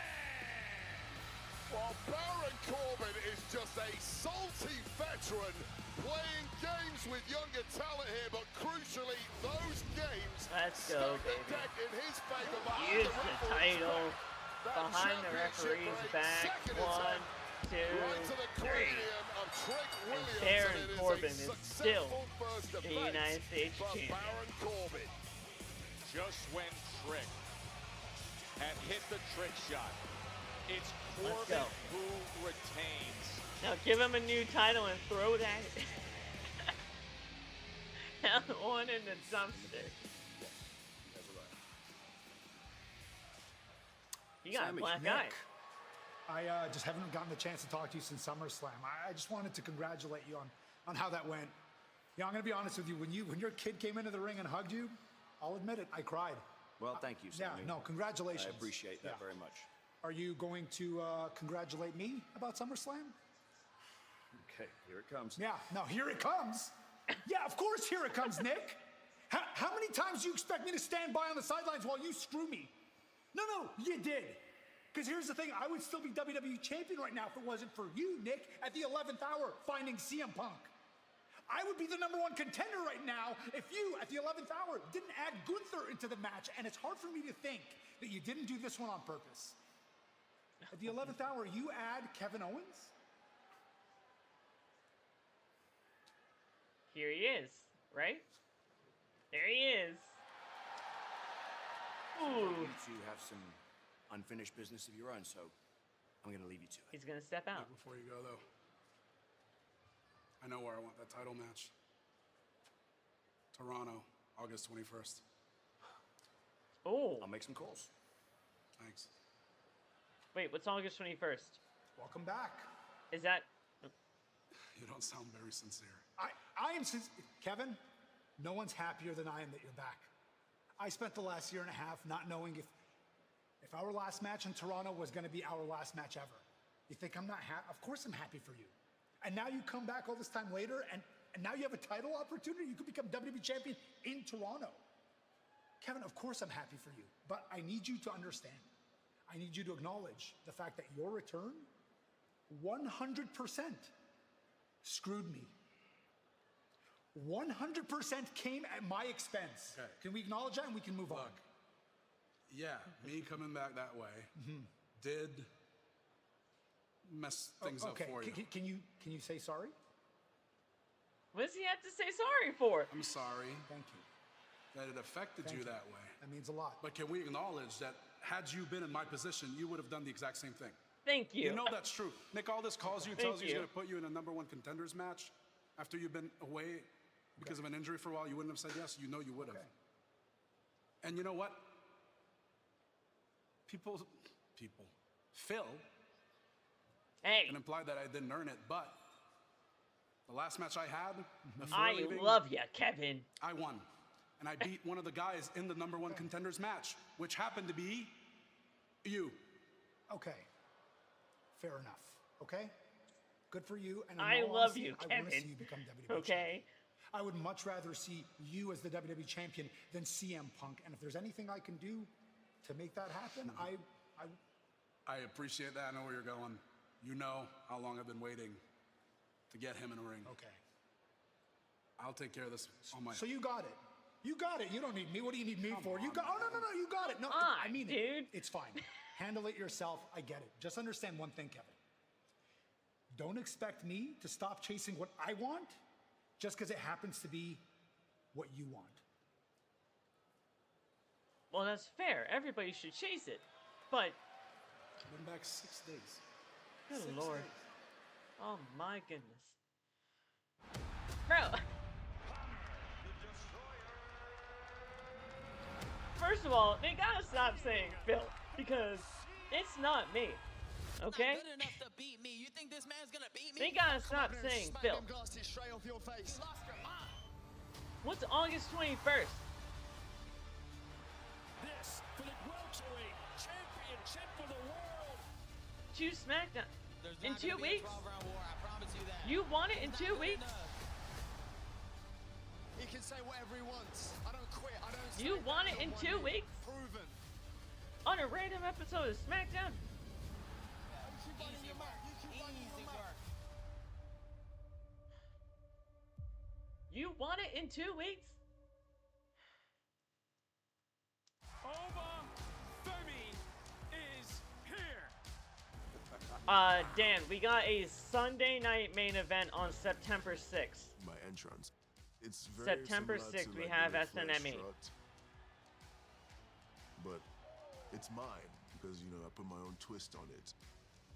Well, Baron Corbin is just a salty veteran playing games with younger talent here, but crucially, those games Let's go, baby. in his favor. Use the title behind the referee's back. 1, 2, 3. And Baron Corbin is still the United States champion. Just when Trick had hit the trick shot, it's Corbin who retains. Now give him a new title and throw that on in the dumpster. You got a black eye. I just haven't gotten the chance to talk to you since SummerSlam. I just wanted to congratulate you on how that went. Yeah, I'm gonna be honest with you. When your kid came into the ring and hugged you, I'll admit it, I cried. Well, thank you, Sammy. Yeah, no, congratulations. I appreciate that very much. Are you going to congratulate me about SummerSlam? Okay, here it comes. Yeah, no, here it comes. Yeah, of course, here it comes, Nick. How many times do you expect me to stand by on the sidelines while you screw me? No, you did. Because here's the thing, I would still be WWE champion right now if it wasn't for you, Nick, at the 11th hour, finding CM Punk. I would be the #1 contender right now if you, at the 11th hour, didn't add Gunther into the match, and it's hard for me to think that you didn't do this one on purpose. At the 11th hour, you add Kevin Owens? Here he is, right? There he is. Ooh. You two have some unfinished business of your own, so I'm going to leave you to it. He's going to step out. Before you go, though, I know where I want that title match. Toronto, August 21st. Oh. I'll make some calls. Thanks. Wait, what's August 21st? Welcome back. Is that... You don't sound very sincere. I am sincere. Kevin, no one's happier than I am that you're back. I spent the last year and a half not knowing if our last match in Toronto was going to be our last match ever. You think I'm not happy? Of course I'm happy for you. And now you come back all this time later, and now you have a title opportunity. You could become WWE champion in Toronto. Kevin, of course I'm happy for you, but I need you to understand. I need you to acknowledge the fact that your return 100% screwed me. 100% came at my expense. Okay. Can we acknowledge that and we can move on? Yeah, me coming back that way did mess things up for you. Can you say sorry? What does he have to say sorry for? I'm sorry. Thank you. That it affected you that way. That means a lot. But can we acknowledge that had you been in my position, you would have done the exact same thing? Thank you. You know that's true. Nick Aldis calls you, tells you he's going to put you in a #1 contenders match after you've been away because of an injury for a while. You wouldn't have said yes. You know you would have. And you know what? People, Phil can imply that I didn't earn it, but the last match I had, I love you, Kevin. I won. And I beat one of the guys in the #1 contenders match, which happened to be you. Okay. Fair enough. Okay? Good for you. And I love you, Kevin. I want to see you become WWE champion. I would much rather see you as the WWE champion than CM Punk. And if there's anything I can do to make that happen, I appreciate that. I know where you're going. You know how long I've been waiting to get him in a ring. Okay. I'll take care of this on my own. So you got it. You got it. You don't need me. What do you need me for? You got. Oh no, you got it. No, I mean it. It's fine. Handle it yourself. I get it. Just understand one thing, Kevin. Don't expect me to stop chasing what I want just because it happens to be what you want. Well, that's fair. Everybody should chase it. But I've been back 6 days. Good Lord. Oh my goodness. Bro. First of all, they gotta stop saying Phil, because it's not me. Okay? Not good enough to beat me. You think this man's gonna beat me? They gotta stop saying Phil. Straight off your face. You lost your mind. What's August 21st? This for the welterweight championship for the world. 2 SmackDown. In 2 weeks? War, I promise you that. You want it in 2 weeks? He can say whatever he wants. I don't quit. I don't. You want it in 2 weeks? Proven. On a random episode of SmackDown? Easy work. Easy work. You want it in 2 weeks? is here. Dan, we got a Sunday night main event on September 6th. My entrance. It's very September 6th, we have SNME. But it's mine because, you know, I put my own twist on it.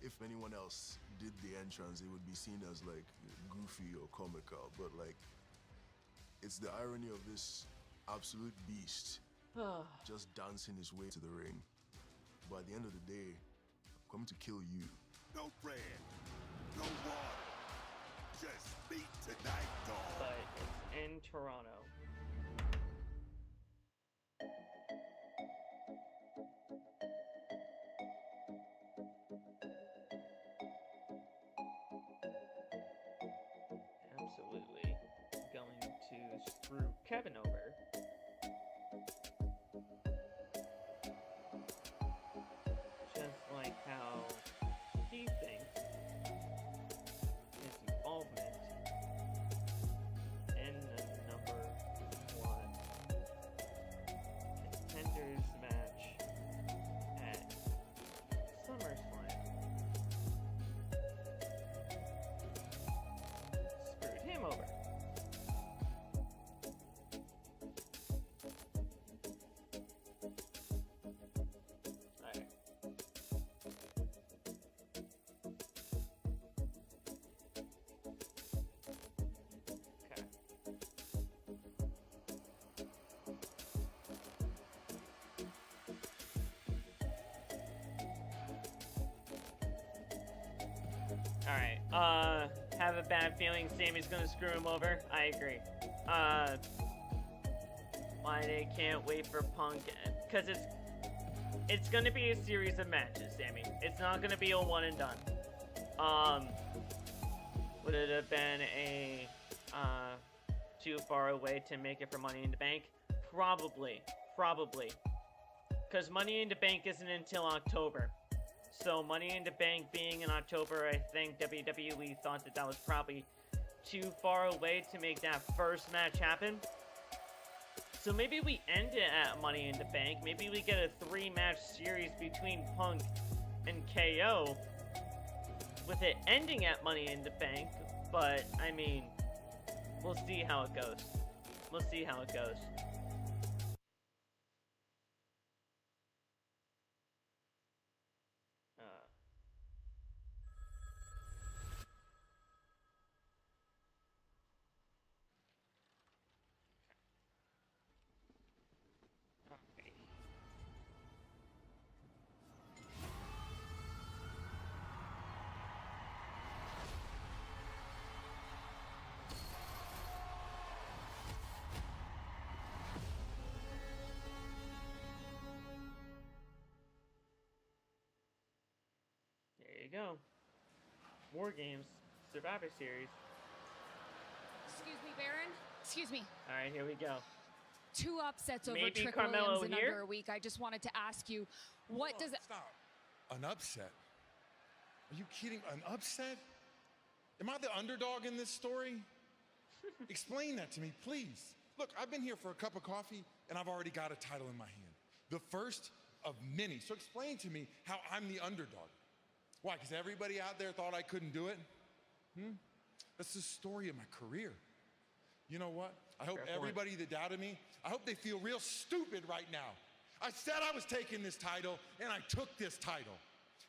If anyone else did the entrance, it would be seen as like goofy or comical, but like it's the irony of this absolute beast just dancing his way to the ring. But at the end of the day, I'm coming to kill you. No friend, no water. Just speak tonight, dog. But it's in Toronto. Absolutely going to screw Kevin over. Just like how he thinks his involvement in the #1 contenders match at SummerSlam screwed him over. Alright. Okay. Alright, have a bad feeling Sami's gonna screw him over. I agree. Why they can't wait for Punk, because it's gonna be a series of matches, Sami. It's not gonna be a one and done. Would it have been a, too far away to make it for Money in the Bank? Probably. Because Money in the Bank isn't until October. So Money in the Bank being in October, I think WWE thought that was probably too far away to make that first match happen. So maybe we end it at Money in the Bank. Maybe we get a 3-match series between Punk and KO, with it ending at Money in the Bank. But I mean, we'll see how it goes. We'll see how it goes. Go. War Games, Survivor Series. Excuse me, Baron. Excuse me. All right, here we go. 2 upsets over Maybe Trick Carmelo Williams in here? under a week. I just wanted to ask you, what does it... Stop. An upset? Are you kidding? An upset? Am I the underdog in this story? Explain that to me, please. Look, I've been here for a cup of coffee, and I've already got a title in my hand. The first of many. So explain to me how I'm the underdog. Why? Because everybody out there thought I couldn't do it? That's the story of my career. You know what? I hope everybody that doubted me, I hope they feel real stupid right now. I said I was taking this title, and I took this title.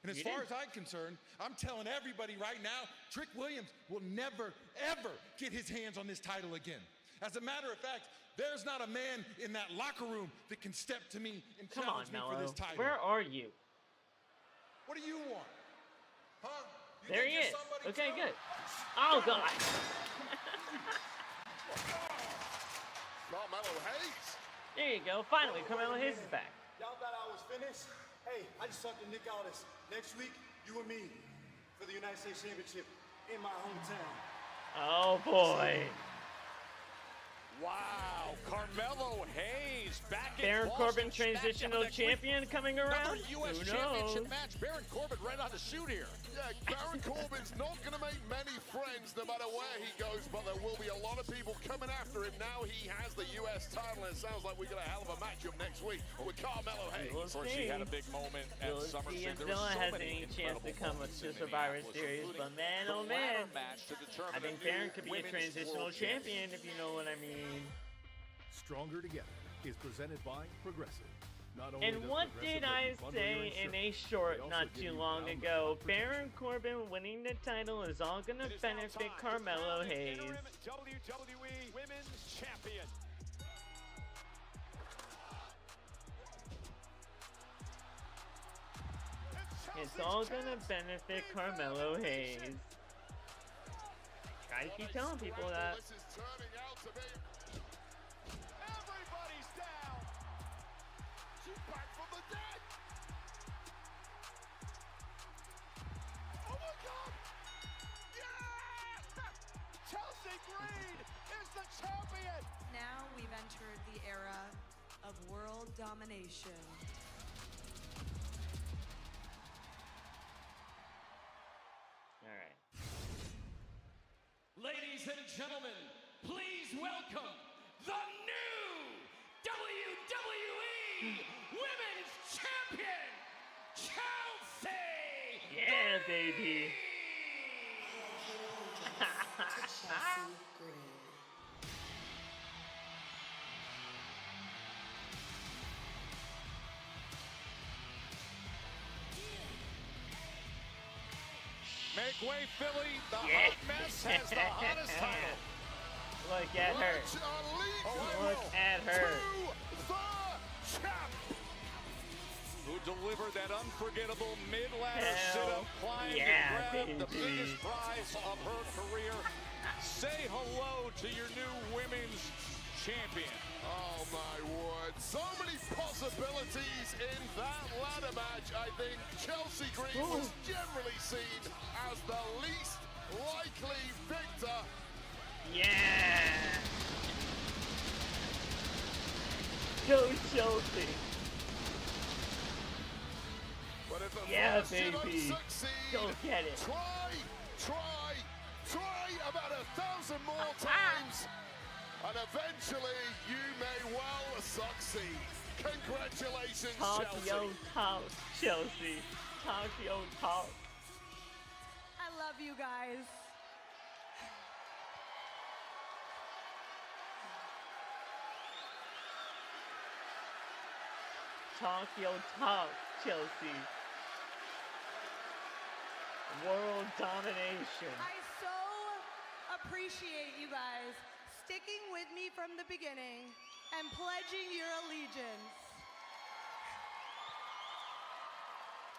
And as far as I'm concerned, I'm telling everybody right now, Trick Williams will never, ever get his hands on this title again. As a matter of fact, there's not a man in that locker room that can step to me and challenge me for this title. Where are you? What do you want? Huh? There he is. Okay, good. Oh, God. Carmelo Hayes. There you go. Finally, Carmelo Hayes is back. Y'all thought I was finished? Hey, I just talked to Nick Aldis. Next week, you and me for the United States Championship in my hometown. Oh, boy. Wow, Carmelo Hayes back in Baron Boston, Corbin transitional champion coming around? Another U.S. Who Championship knows? match. Baron Corbin right on the shoot here. Yeah, Baron Corbin's not going to make many friends no matter where he goes, but there will be a lot of people coming after him. Now he has the U.S. title, and it sounds like we got a hell of a matchup next week with Carmelo Hayes. Of course, he had a big moment at We'll SummerSlam. see if There were Dylan so has many any chance to come incredible to moments in Survivor Minneapolis, Series, including but man, the oh man. ladder match to determine I think the Baron new could be a Women's transitional World champion, if you know what I mean. Stronger Together is presented by Progressive. Not only And does what Progressive did I let you bundle your say in a insurance, short they also not give too you long round-the-clock ago? protection. Baron Corbin winning the title is all gonna benefit Carmelo Hayes. WWE Women's Champion. It's all gonna benefit Carmelo Hayes. Try to keep telling people that. This is turning out to be. Everybody's down. She's back from the dead. Oh my God! Yeah! Chelsea Green is the champion. Now we've entered the era of world domination. All right. Ladies and gentlemen, please welcome the new WWE Women's Champion, Chelsea. Yeah, baby. Make way, Philly. The hot mess has the hottest title. Look at her. Look at her. Who delivered that unforgettable mid-ladder Hell sit-up climb yeah, to grab the baby. biggest prize of her career. Say hello to your new women's champion. Oh my word. So many possibilities in that ladder match. I think Chelsea Green was generally seen as the least likely victor. Yeah. Go Chelsea. But if at Yeah, first you don't baby. succeed, Go get it. Try about 1,000 more times. And eventually, you may well succeed. Congratulations, Talk Chelsea. your talk, Chelsea. Talk your talk. I love you guys. Talk your talk, Chelsea. World domination. I so appreciate you guys sticking with me from the beginning and pledging your allegiance.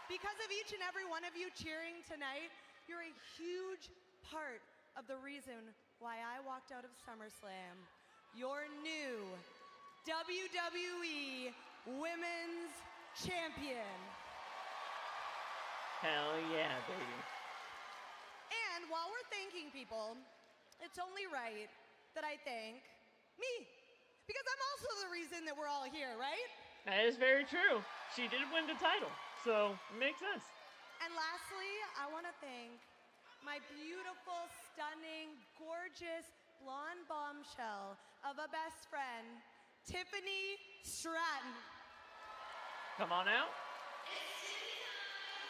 Because of each and every one of you cheering tonight, you're a huge part of the reason why I walked out of SummerSlam. Your new WWE Women's Champion. Hell yeah, baby. And while we're thanking people, it's only right that I thank me. Because I'm also the reason that we're all here, right? That is very true. She did win the title, so it makes sense. And lastly, I want to thank my beautiful, stunning, gorgeous, blonde bombshell of a best friend, Tiffany Stratton. Come on out.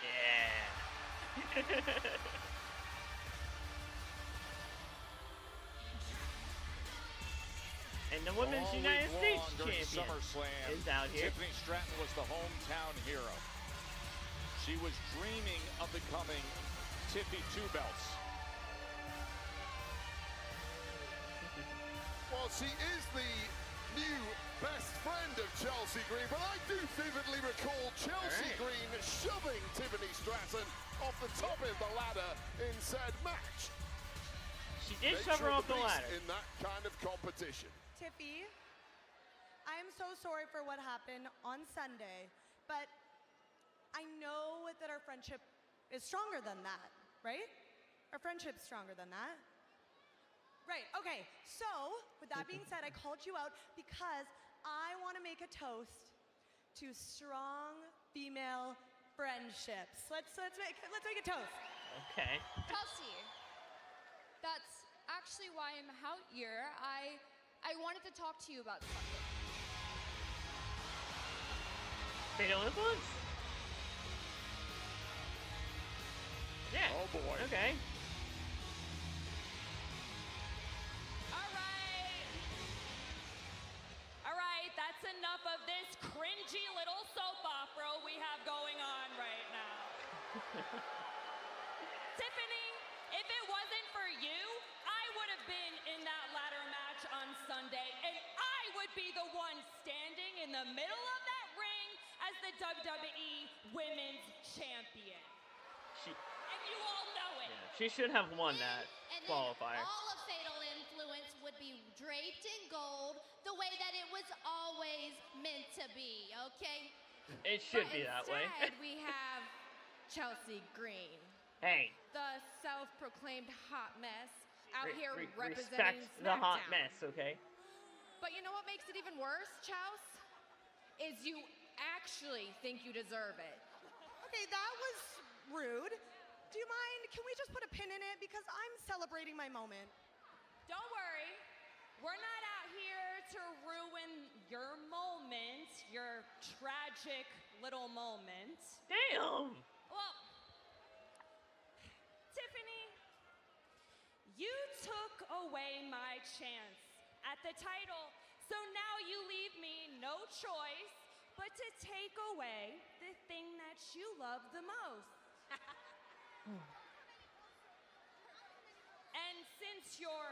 Yeah. And the Women's All United week States long during Champion SummerSlam, is out here. Tiffany Stratton was the hometown hero. She was dreaming of becoming Tiffy Two Belts. Well, she is the new best friend of Chelsea Green, but I do vividly recall Chelsea Green shoving Tiffany Stratton off the top of the ladder in said match. She did shove her off the ladder. In that kind of competition. Tiffy, I am so sorry for what happened on Sunday, but I know that our friendship is stronger than that, right? Our friendship's stronger than that. Right, okay, so with that being said, I called you out because I want to make a toast to strong female friendships. Let's make a toast. Okay. Chelsea, that's actually why I'm out here. I wanted to talk to you about something. Fatal influence? Yeah. Oh boy. Okay. All right, that's enough of this cringy little soap opera we have going on right now. Tiffany, if it wasn't for you, I would have been in that ladder match on Sunday, and I would be the one standing in the middle of that ring as the WWE Women's Champion. And you all know it. Yeah, she should have won that qualifier. All of Fatal Influence would be draped in gold the way that it was always meant to be, okay? It should be that way. Instead, we have Chelsea Green. Hey. The self-proclaimed hot mess out here Respect representing the hot SmackDown. mess, okay? But you know what makes it even worse, Chouse? Is you actually think you deserve it. Okay, that was rude. Do you mind? Can we just put a pin in it? Because I'm celebrating my moment. Don't worry. We're not out here to ruin your moment, your tragic little moment. Damn! Well, Tiffany, you took away my chance at the title, so now you leave me no choice but to take away the thing that you love the most. And since your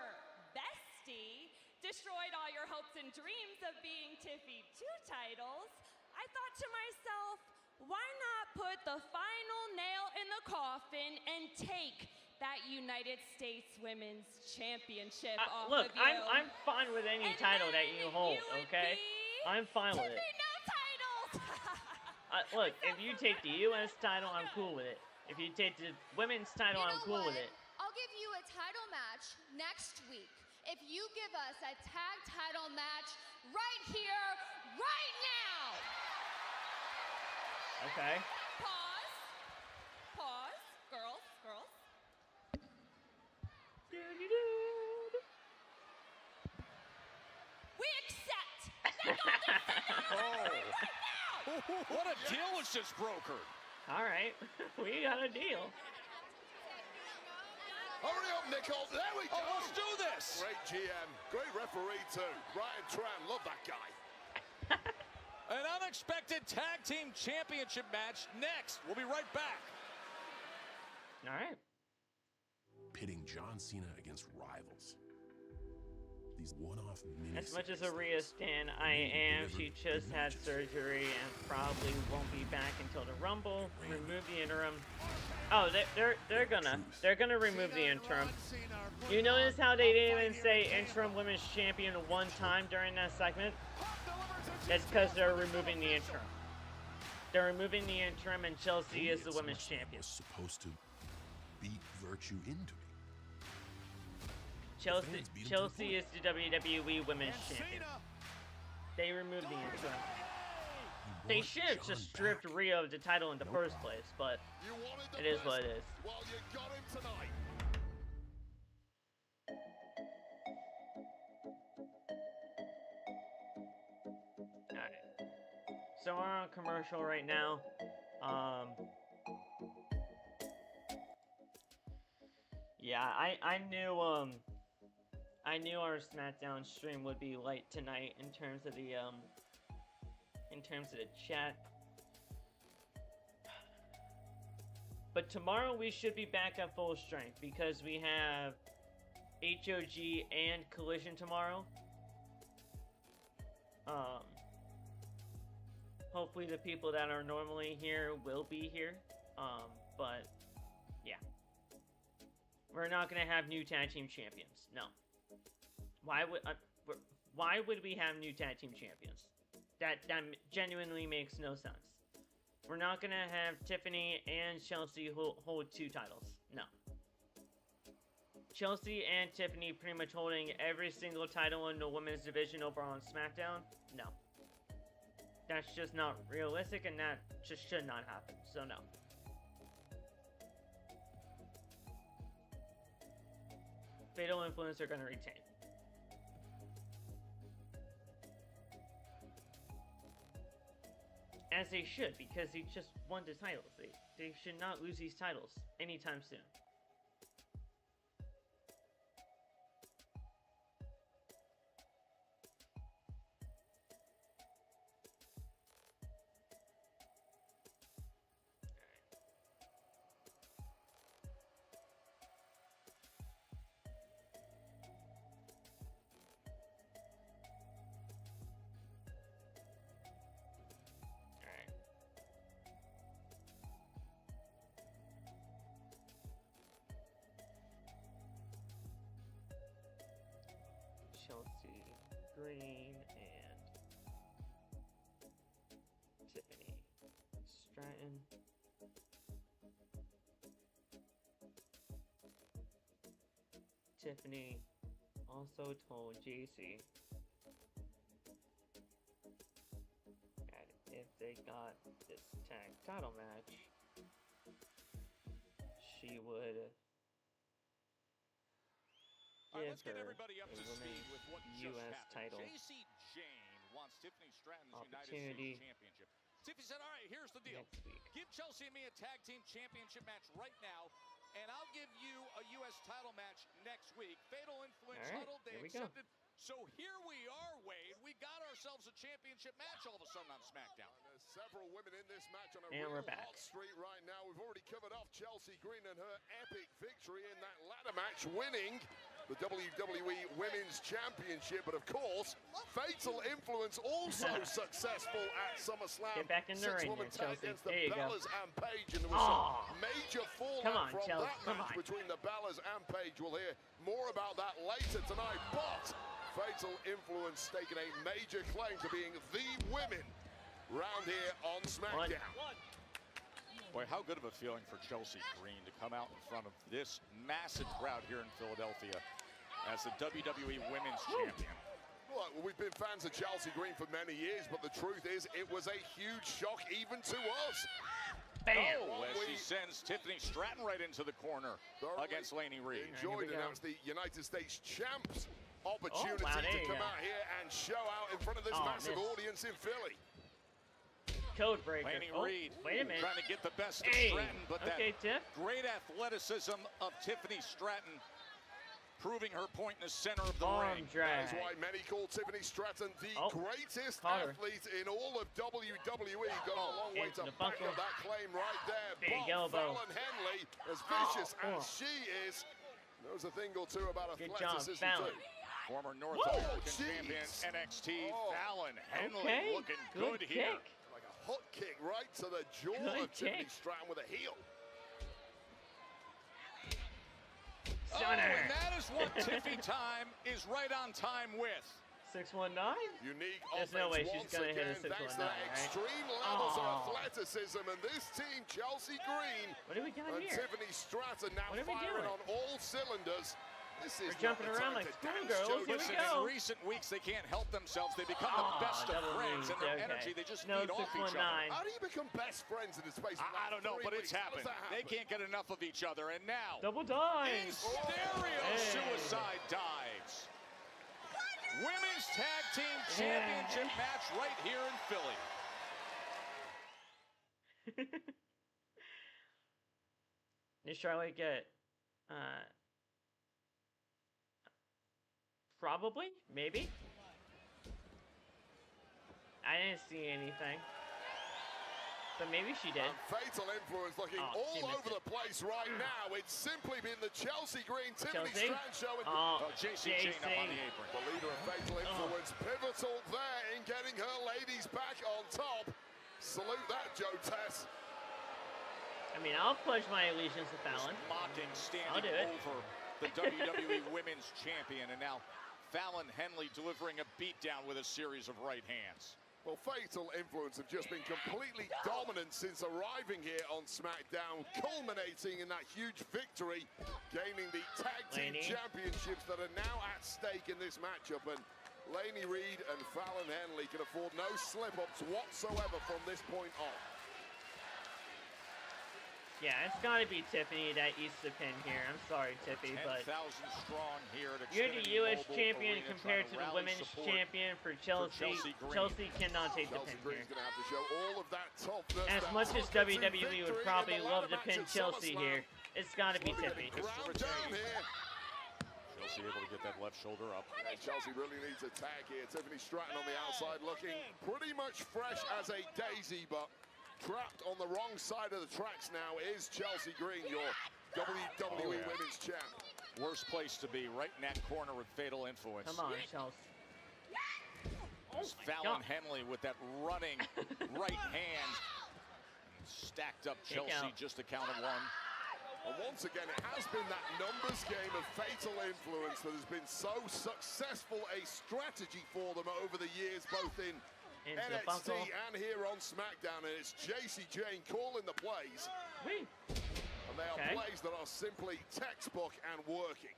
bestie destroyed all your hopes and dreams of being Tiffy 2 titles, I thought to myself, why not put the final nail in the coffin and take that United States Women's Championship off Look, of you? I'm fine with any title that you hold, okay? I'm fine with it. No titles! Look, if you take the U.S. title, I'm cool with it. If you take the women's title, I'm cool with it. I'll give you a title match next week if you give us a tag title match right here, right now. Okay. Pause. Pause. Girls, girls. What a deal was just brokered. All right, we got a deal. Hurry up, Nicole. There we go. Oh, let's do this. Great GM. Great referee, too. Ryan Tran, love that guy. An unexpected tag team championship match next. We'll be right back. All right. Pitting John Cena against rivals. These one-off mini. As much as a Rhea stan I am, she just had surgery and probably won't be back until the Rumble. Remove the interim. Oh, they're gonna remove the interim. You notice how they didn't even say interim women's champion one time during that segment? That's because they're removing the interim. They're removing the interim, and Chelsea is the women's champion. Was supposed to beat Virtue into me. Chelsea is the WWE Women's Champion. They removed the interim. They should have just stripped Rhea of the title in the first place, but it is what it is. Well, you got him tonight. Alright. So we're on commercial right now. Yeah, I knew our SmackDown stream would be light tonight in terms of the chat. But tomorrow we should be back at full strength because we have HOG and Collision tomorrow. Hopefully the people that are normally here will be here. But yeah. We're not gonna have new tag team champions. No. Why would we have new tag team champions? That genuinely makes no sense. We're not gonna have Tiffany and Chelsea hold two titles. No. Chelsea and Tiffany pretty much holding every single title in the women's division over on SmackDown. No. That's just not realistic, and that just should not happen. So no. Fatal Influence are gonna retain. As they should, because they just won the titles. They should not lose these titles anytime soon. Chelsea Green and Tiffany Stratton. Tiffany also told JC that if they got this tag title match, she would let's get everybody up to speed with what just US happened. title JC Jane wants Tiffany Stratton's United opportunity States Championship. Tiffany said, all right, here's the deal. Give Chelsea and me a tag team championship match right now, and I'll give you a US title match next week. Fatal Influence huddled, they accepted. So here we are, Wade. We got ourselves a championship match all of a sudden on SmackDown. There's several women in this match on a and real hot streak right now. We've already covered off Chelsea Green and her epic victory in that ladder match, winning the WWE Women's Championship. But of course, Fatal Influence also successful at SummerSlam. Get back in the ring, Chelsea. Against the there you Bellas go. and Paige, and there was some major fallout from Chelsea, that match between the Bellas and Paige. We'll hear more about that later tonight. But Fatal Influence taking a major claim to being the women round here on SmackDown. Boy, how good of a feeling for Chelsea Green to come out in front of this massive crowd here in Philadelphia as the WWE Women's Champion. Look, we've been fans of Chelsea Green for many years, but the truth is it was a huge shock even to us. Bam! Oh, as she sends Tiffany Stratton right into the corner against Laney Reed. Enjoyed announced the United States Champs opportunity to come out here and show out in front of this massive audience in Philly. code breaker. Laney Oh, Reed wait a minute. trying to get the best of Hey. Stratton, but Okay, that Tiff. great athleticism of Tiffany Stratton proving her point in the center of the Arm ring. drag. That is why many call Tiffany Stratton the greatest caught her. athlete in all of WWE. Got a long way into to the back buckle. up that claim right there. Big But elbow. Fallon Henley, as vicious Oh. as she is, knows a thing or two about Good job, athleticism Fallon. too. Former North Whoa, American jeez. champion NXT Oh. Fallon Henley Okay, looking good good here. kick. Like a hook kick right to the jaw Good of Tiffany kick. Stratton with a heel. Stunner. Oh, and that is what Tiffy time is right on time with. 619? Unique There's offense no way she's once gonna hit a again, thanks to 619, right? extreme levels Oh. of athleticism. And this team, Chelsea Green What do we got and here? Tiffany Stratton, now What are we firing doing? on all cylinders. This is We're jumping not the around time like to dance, schoolgirls. Joe. Here we Listen, go. in recent weeks, they can't help themselves. They become Oh, the best of double friends, knees, and their okay. energy, they just No, feed off each other. 619. How do you become best friends in the space of I don't know, 3 but weeks? it's How does happened. that They happen? can't get enough of each other, and now Double dive. in stereo Hey. suicide dives. Women's Tag Team Championship match right here in Philly. Did Charlotte get, probably, maybe? I didn't see anything. But maybe she did. And Fatal Influence looking Oh, she all missed over the place right now. It's simply been the Chelsea Green, Tiffany Chelsea? Stratton show. Oh, JC Jane up on the apron. The leader of Fatal Influence, pivotal there in getting her ladies back on top. Salute that, Joe Tess. I mean, I'll pledge my allegiance to Fallon. Mocking, I'll do standing it. over the WWE Women's Champion, and now Fallon Henley delivering a beatdown with a series of right hands. Well, Fatal Influence have just been completely dominant since arriving here on SmackDown, culminating in that huge victory, gaining the Tag Team Laney. Championships that are now at stake in this matchup. And Laney Reed and Fallon Henley can afford no slip-ups whatsoever from this point on. Yeah, it's got to be Tiffany that eats the pin here. I'm sorry, Tiffy, 10,000 but strong here at you're the Xfinity U.S. Mobile champion Arena, compared trying to the rally women's support champion for Chelsea. Green. Chelsea cannot take the Chelsea pin Green's here. going to have to show all of that toughness. As that much as pocket to WWE would victory probably in the love ladder to pin match at Chelsea SummerSlam. here, it's got to be Looking Tiffany. to ground down here. Chelsea able to get that left shoulder up. And Chelsea really needs a tag here. Tiffany Stratton on the outside looking pretty much fresh as a daisy, but trapped on the wrong side of the tracks now is Chelsea Green, your WWE Women's Champ. Worst place to be, right in that corner with Fatal Influence. Come on, Chelsea. Fallon Henley with that running right hand. Stacked up Kick Chelsea, out. just a count of one. And once again, it has been that numbers game of Fatal Influence that has been so successful a strategy for them over the years, both in Into the NXT buckle. and here on SmackDown. And it's JC Jane calling the plays. And they are plays that are simply textbook and working.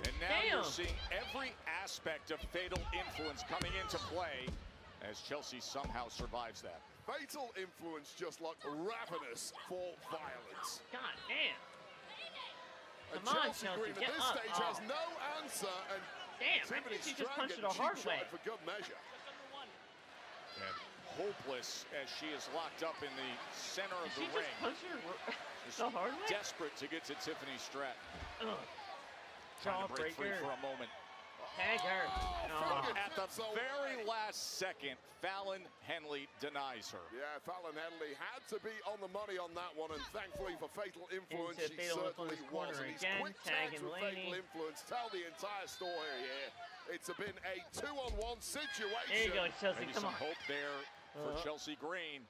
And now you're seeing every aspect of Fatal Influence coming into play as Chelsea somehow survives that. Fatal Influence just like ravenous for violence. God damn. And Come on, Chelsea Chelsea, Green at get this up. stage has no answer, and Damn, I Tiffany think she just Stratton punched it getting a hard cheap way. shot for good measure. And hopeless as she is locked up in the center of Did she the ring. just punch her Just the hard way? desperate to get to Tiffany Stratton. Trying to break free Jawbreaker. for a moment. Tag her. At the very last second, Fallon Henley denies her. Yeah, Fallon Henley had to be on the money on that one, and thankfully for Fatal Influence, Into she Fatal certainly Influence was. corner And these again, quick tags tagging with Laney. Fatal Influence tell the entire story here. It's been a 2-on-1 situation. There you go, Chelsea. Maybe Come some on. hope there for Chelsea Green.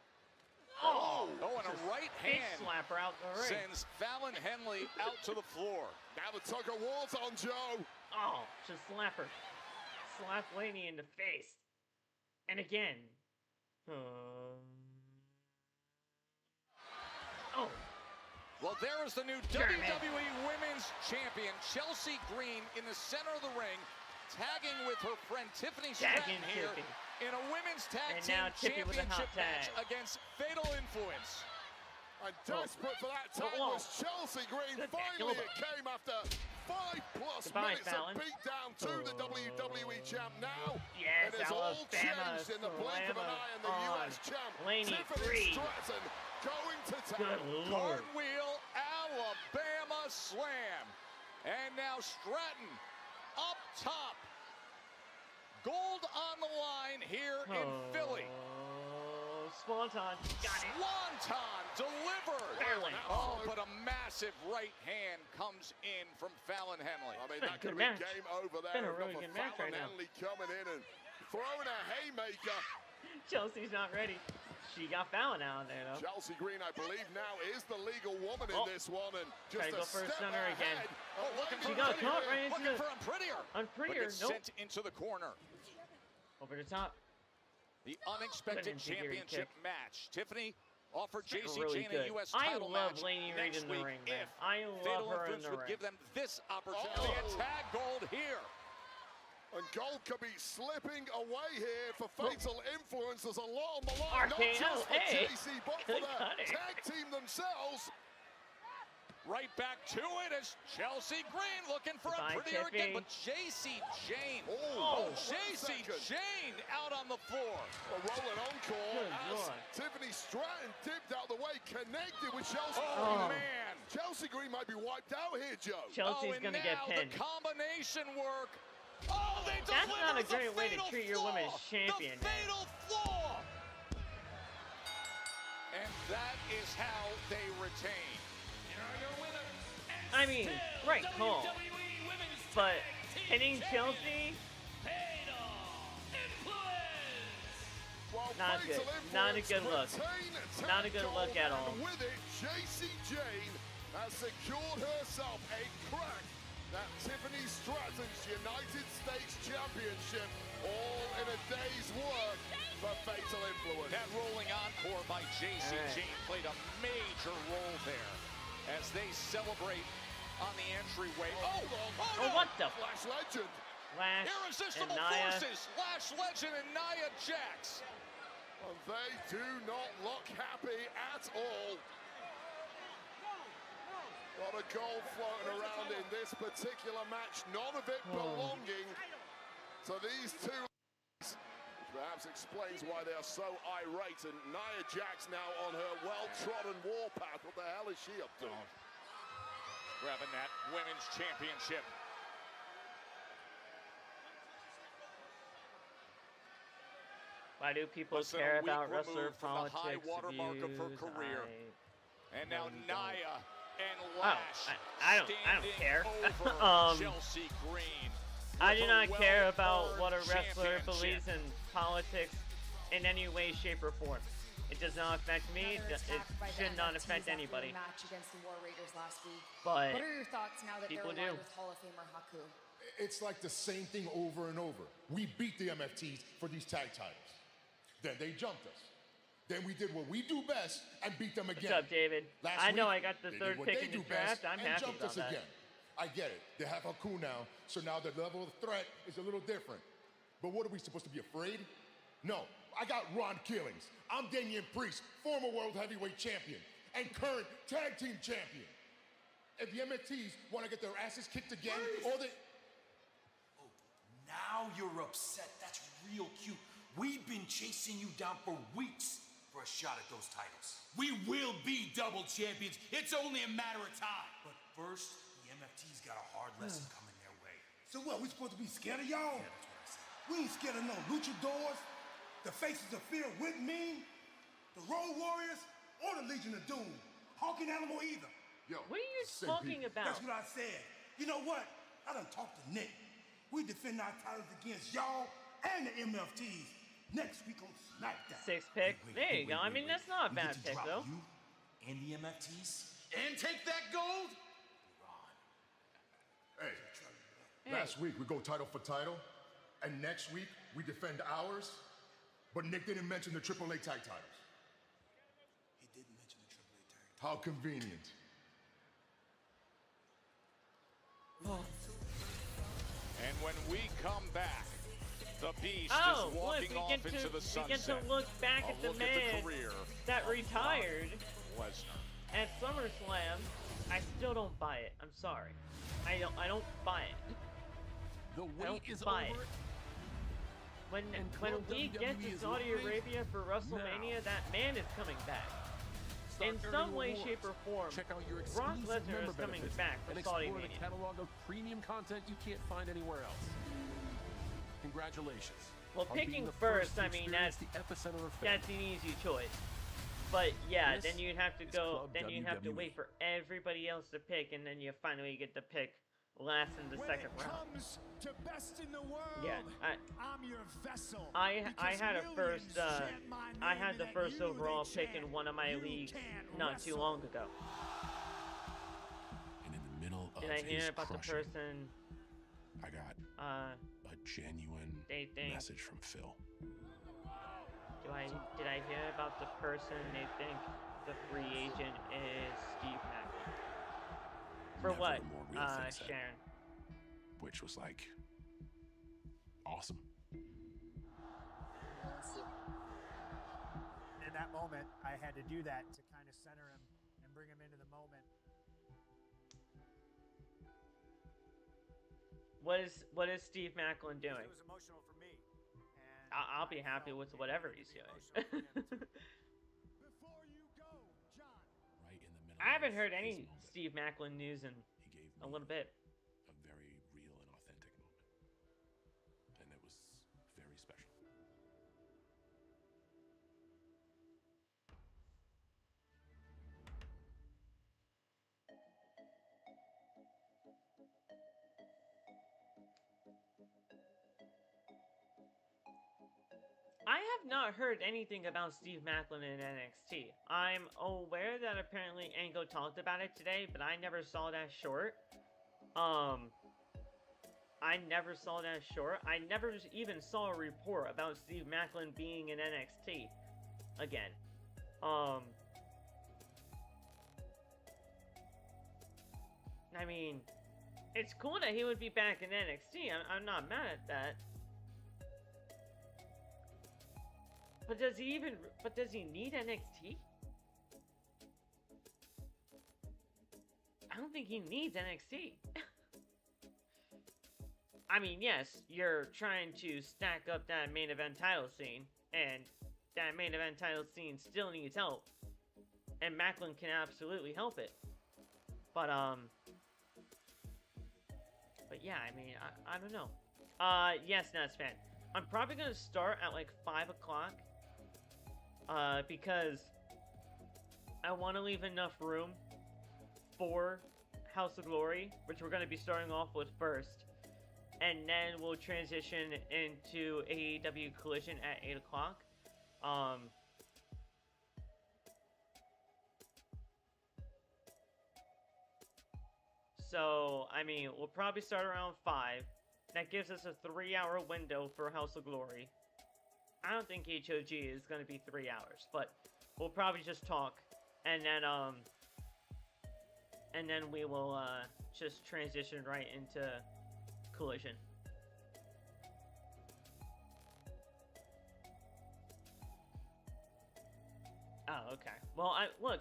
Oh, and a right face hand slapper out the ring. sends Fallon Henley out to the floor. Now the tug of war's on, Joe. Oh, just slap her. Slap Laney in the face. And again. Oh. Well, there is the new German. WWE Women's Champion, Chelsea Green, in the center of the ring, tagging with her friend Tiffany Stratton Tagging here Tiffy. in a Women's Tag And Team now Tiffy with a hot Championship match tag. against Fatal Influence. And desperate for that tag was Chelsea Green. Good back Finally, elbow. it came after 5+ Goodbye, minutes Fallon. of beatdown to the WWE champ now. Yes, it has all Alabama changed in the blink of an eye, and the US champ, Tiffany Stratton, going to town. Cartwheel, Alabama slam. And now Stratton up top. Gold on the line here in Philly. Swanton, got it. Swanton delivered. Fallon. Oh, but a massive right hand comes in from Fallon Henley. I mean, that could be game over there. Been a really good match Fallon right now. Henley coming in and throwing a haymaker. Chelsea's not ready. She got Fallon out there, though. Chelsea Green, I believe now, is the legal woman in this one, and just Try to go for a stunner again. She got caught right into looking for Unprettier. Unprettier, nope. Sent into the corner. Over the top. The unexpected championship match. Tiffany offered JC really Jane a U.S. title I love match Lainey Reed next in the week ring, man. if I love her in the would ring. give them this opportunity at tag gold here. And gold could be slipping away here for fatal influence. There's a lot on the line, not RKO, just for hey. JC, but for the tag team themselves. Right back to it as Chelsea Green looking for Unprettier again, but JC Jane. JC Jane out on the floor. A rolling encore as Tiffany Stratton dipped out the way, connected with Chelsea Green. Man. Chelsea Green might be wiped out here, Joe. Chelsea's gonna get pinned. The combination work. Oh, they That's not a deliver great way to treat your women's champion. The fatal flaw. And that is how they retain. I mean, right call. But hitting Chelsea, not good. Not a good look. Not a good look at all. With it, JC Jane has secured herself a crack at Tiffany Stratton's United States Championship, all in a day's work for Fatal Influence. That rolling encore by JC Jane played a major role there as they celebrate on the entryway. Oh, what the? Flash Legend. Lash Irresistible and Nia. Forces. Lash Legend and Nia Jax. And they do not look happy at all. Lot of gold floating around in this particular match. None of it belonging to these two. Which perhaps explains why they are so irate. And Nia Jax now on her well-trodden warpath. What the hell is she up to? Grabbing that women's championship. Why do people care about wrestler politics? The high water mark of her career. And now Nia and Lash. I don't care. Chelsea Green. I do not care about what a wrestler believes in politics in any way, shape, or form. It does not affect me. It should not affect anybody. Match against the War Raiders last week. But what are your thoughts now that they're people aligned with Hall of Famer Haku? It's like the same thing over and over. We beat the MFTs for these tag titles. Then they jumped us. Then we did what we do best and beat them again. What's up, David? I know I got the third pick in the draft. I'm happy about that. Again. I get it. They have Haku now, so now the level of threat is a little different. But what are we supposed to be afraid? No. I got Ron Killings. I'm Damian Priest, former World Heavyweight Champion and current Tag Team Champion. If the MFTs want to get their asses kicked again, or they... Oh, now you're upset. That's real cute. We've been chasing you down for weeks for a shot at those titles. We will be double champions. It's only a matter of time. But first, the MFTs got a hard lesson coming their way. So what, we supposed to be scared of y'all? Yeah, that's what I said. We ain't scared of no luchadors, the Faces of Fear with me, the Road Warriors, or the Legion of Doom. Hawking Animal either. Yo, what are you talking about? That's what I said. You know what? I done talked to Nick. We defend our titles against y'all and the MFTs next week on SmackDown. 6 pick. There you go. I mean, that's not a bad pick, though. You and the MFTs and take that gold? Hey, last week we go title for title, and next week we defend ours, but Nick didn't mention the AAA tag titles. He didn't mention the AAA tag titles. How convenient. And when we come back, the Beast is walking off into the sunset. We get to look back at the man that retired Lesnar at SummerSlam. I still don't buy it. I'm sorry. I don't buy it. The wait is buy over. It. When we get to Saudi Arabia for WrestleMania, that man is coming back. In some way, shape, or form, Check out your Brock exclusive Lesnar member is coming benefits back for and Saudi explore Mania. the catalog of premium content you can't find anywhere else. Congratulations. Well, on being picking the first, to I mean, experience that's the epicenter of fame. an easy choice. But yeah, This then you'd have to is go. Club Then you have to WWE. wait for everybody else to pick, and then you finally get to pick last in the second round. Comes to best in the world, Yeah, I'm your vessel. I had a because first millions chant my I name had the and first you, overall they pick in chant, one of my "You leagues can't not too wrestle." long ago. And in the middle of Did I hear his about the crushing, person? I got a genuine they think message from Phil. Did I hear about the person they think the free agent is Steve Macklin? For Never what? a more real thing said. Sharon. Which was like awesome. In that moment, I had to do that to kind of center him and bring him into the moment. What is Steve Macklin doing? It was emotional for me. I'll be happy with whatever he's doing. Right in the middle. I haven't heard of his any moment, Steve Macklin news in he gave a me little bit. a very real and authentic moment. And it was very special. I have not heard anything about Steve Macklin in NXT. I'm aware that apparently Angle talked about it today, but I never saw that short. I never saw that short. I never even saw a report about Steve Macklin being in NXT again. I mean, it's cool that he would be back in NXT. I'm not mad at that. But does he need NXT? I don't think he needs NXT. I mean, yes, you're trying to stack up that main event title scene, and that main event title scene still needs help, and Macklin can absolutely help it. But yeah, I mean, I don't know. Yes, Nats fan. I'm probably gonna start at like 5 o'clock. Because I want to leave enough room for House of Glory, which we're going to be starting off with first, and then we'll transition into AEW Collision at 8 o'clock. So, I mean, we'll probably start around 5. That gives us a 3-hour window for House of Glory. I don't think HOG is going to be 3 hours, but we'll probably just talk, and then we will just transition right into Collision. Oh, okay. Well,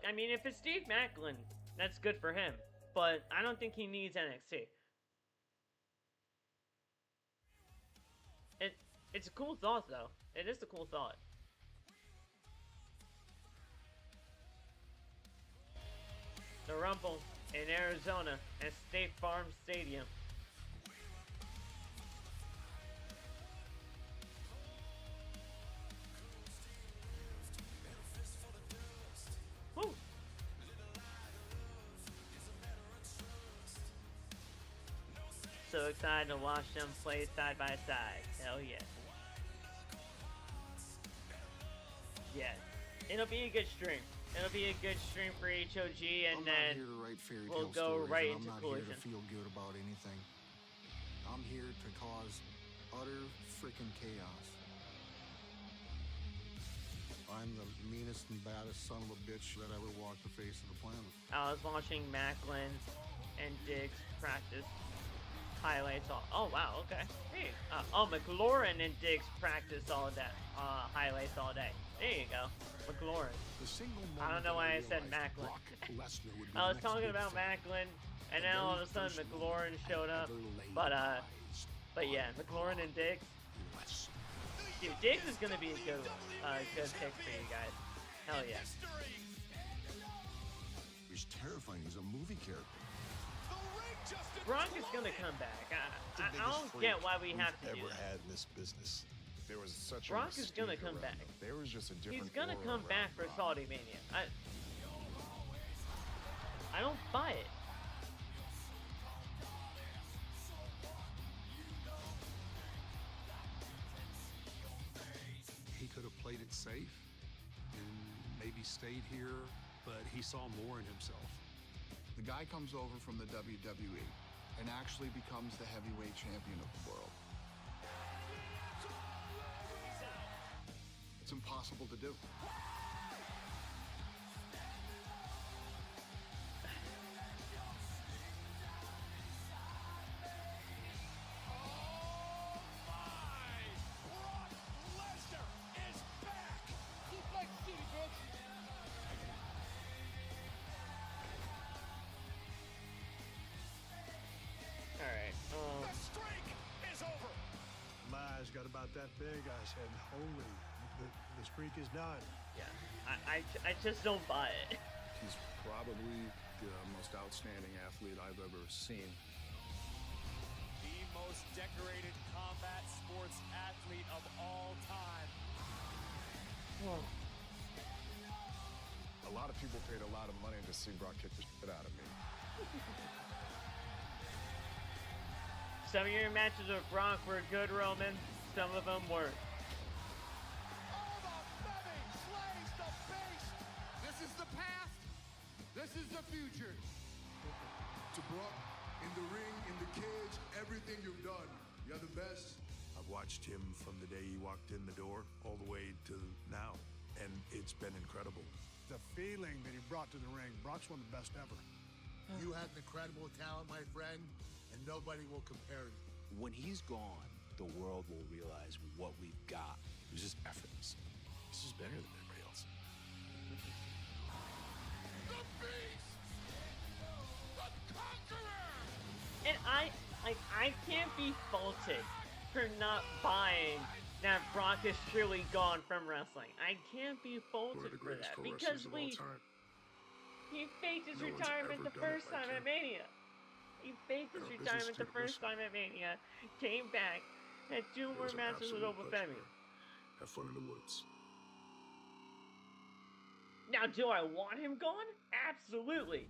I mean, if it's Steve Macklin, that's good for him, but I don't think he needs NXT. It's a cool thought, though. It is a cool thought. The Rumble in Arizona at State Farm Stadium. Woo! So excited to watch them play side by side. Hell yeah. Yeah, it'll be a good stream. It'll be a good stream for HOG, and then we'll go right into Collision. I'm not here to feel good about anything. I'm here to cause utter freaking chaos. I'm the meanest and baddest son of a bitch that ever walked the face of the planet. I was watching Macklin and Diggs practice highlights all. Oh wow, okay. Hey, McLaurin and Diggs practice all that highlights all day. There you go, McLaurin. I don't know why I said Macklin. I was talking about Macklin And then all of a sudden McLaurin showed up. But yeah, McLaurin and Diggs. Dude, Diggs is gonna be a good pick for you guys. Hell yeah. He's terrifying. He's a movie character. Brock is gonna come back. I don't get why we have to do ever that. had in this business. There was such Brock a is gonna mystique come around back. him. There was just a different. He's gonna aura come back around for Brock. Saudi Mania. I don't buy it. He could have played it safe and maybe stayed here, but he saw more in himself. The guy comes over from the WWE and actually becomes the heavyweight champion of the world. It's impossible to do. My eyes got about that big. I said, holy, the streak is done. Yeah, I just don't buy it. He's probably the most outstanding athlete I've ever seen. The most decorated combat sports athlete of all time. A lot of people paid a lot of money to see Brock kick the shit out of me. Some of your matches with Brock were good, Roman. Some of them weren't. This is the past. This is the future. To Brock, in the ring, in the cage, everything you've done, you're the best. I've watched him from the day he walked in the door all the way to now, and it's been incredible. The feeling that he brought to the ring, Brock's one of the best ever. You have incredible talent, my friend, and nobody will compare you. When he's gone, the world will realize what we've got. It was just effortless. This is better than everybody else. The Beast! The Conqueror! And I can't be faulted for not buying that Brock is truly gone from wrestling. I can't be faulted for that because he faked his retirement the first time at Mania. He faked his retirement the first time at Mania, came back, had 2 more matches with Obafemi. Have fun in the woods. Now, do I want him gone? Absolutely.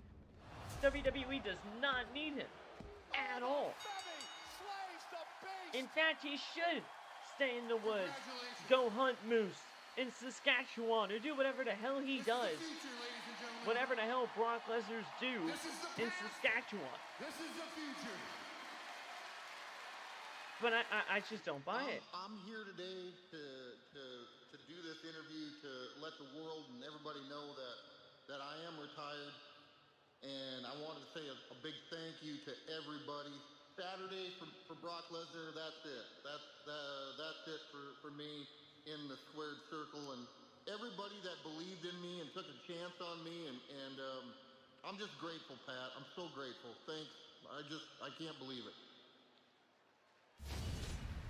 WWE does not need him at all. In fact, he should stay in the woods, go hunt moose in Saskatchewan, or do whatever the hell he does. Whatever the hell Brock Lesnar's do in Saskatchewan. This is the future. But I just don't buy it. I'm here today to do this interview to let the world and everybody know that I am retired. And I wanted to say a big thank you to everybody. Saturday for Brock Lesnar, that's it. That's it for me in the squared circle. And everybody that believed in me and took a chance on me, and I'm just grateful, Pat. I'm so grateful. Thanks. I can't believe it.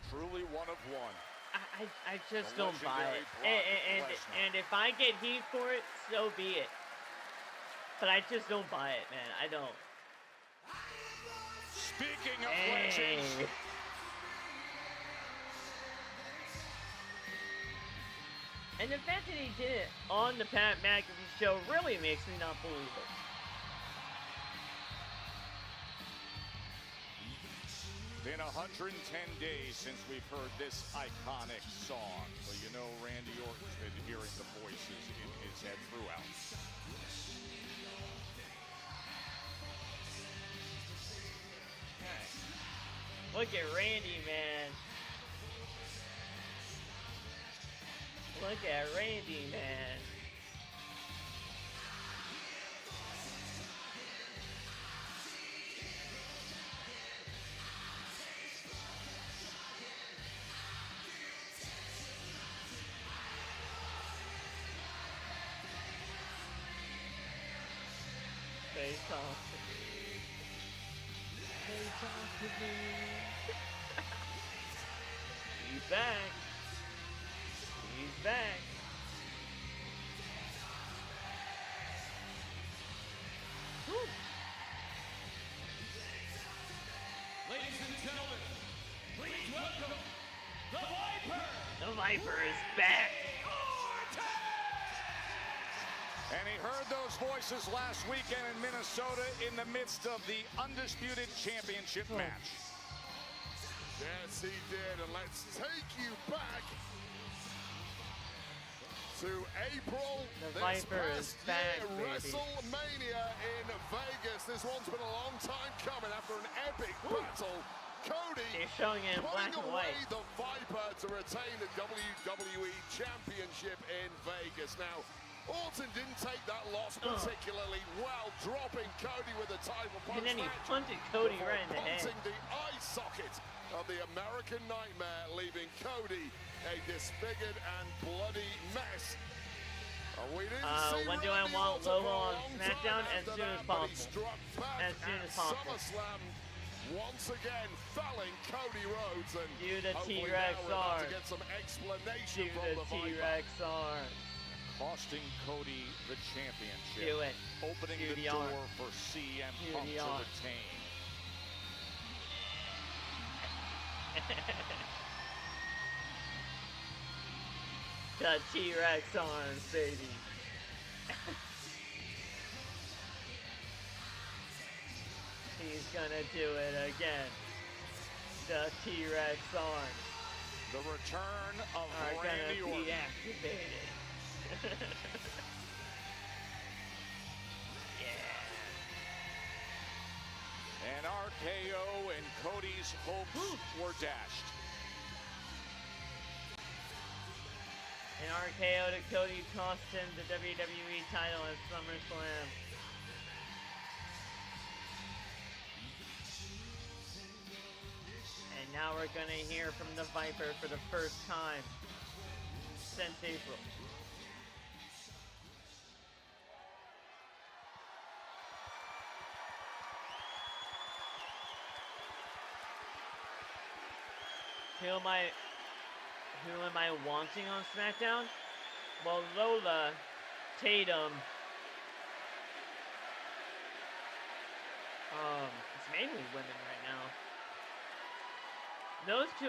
Truly one of one. I just don't buy it. And if I get heat for it, so be it. But I just don't buy it, man. I don't. Speaking of legends. And the fact that he did it on the Pat McAfee show really makes me not believe it. Been 110 days since we've heard this iconic song. So you know Randy Orton's been hearing the voices in his head throughout. Look at Randy, man. Look at Randy, man. Face off. He's back. He's back. Woo. Ladies and gentlemen, please welcome the Viper. The Viper is back. And he heard those voices last weekend in Minnesota in the midst of the Undisputed Championship match. Yes, he did. And let's take you back to April. The this Viper is past back, year, baby. WrestleMania in Vegas. This one's been a long time coming after an epic battle. Cody They're showing it in black putting and away white. the Viper to retain the WWE Championship in Vegas. Now, Orton didn't take that loss particularly well, dropping Cody with a title punch. And then he match punted Cody before right in the head. punting the eye socket of the American Nightmare, leaving Cody a disfigured and bloody mess. We didn't see when do I Randy want Orton Lobo for a on long SmackDown? time As after soon as that, but he possible. struck back As soon at as possible. SummerSlam, once again felling Cody Rhodes, and Do the hopefully T-Rex now we're about to arm. get some explanation Do from the the Viper. T-Rex arm. Costing Cody the championship. Do it. Opening Do the the door arm. for CM Do Punk the to arm. retain. The T-Rex arms, baby. He's gonna do it again. The T-Rex arms The return of are Randy gonna Orton. be activated. And RKO and Cody's hopes were dashed. An RKO to Cody cost him the WWE title at SummerSlam. And now we're gonna hear from the Viper for the first time since April. Who am I wanting on SmackDown? Well, Lola, Tatum. It's mainly women right now. Those two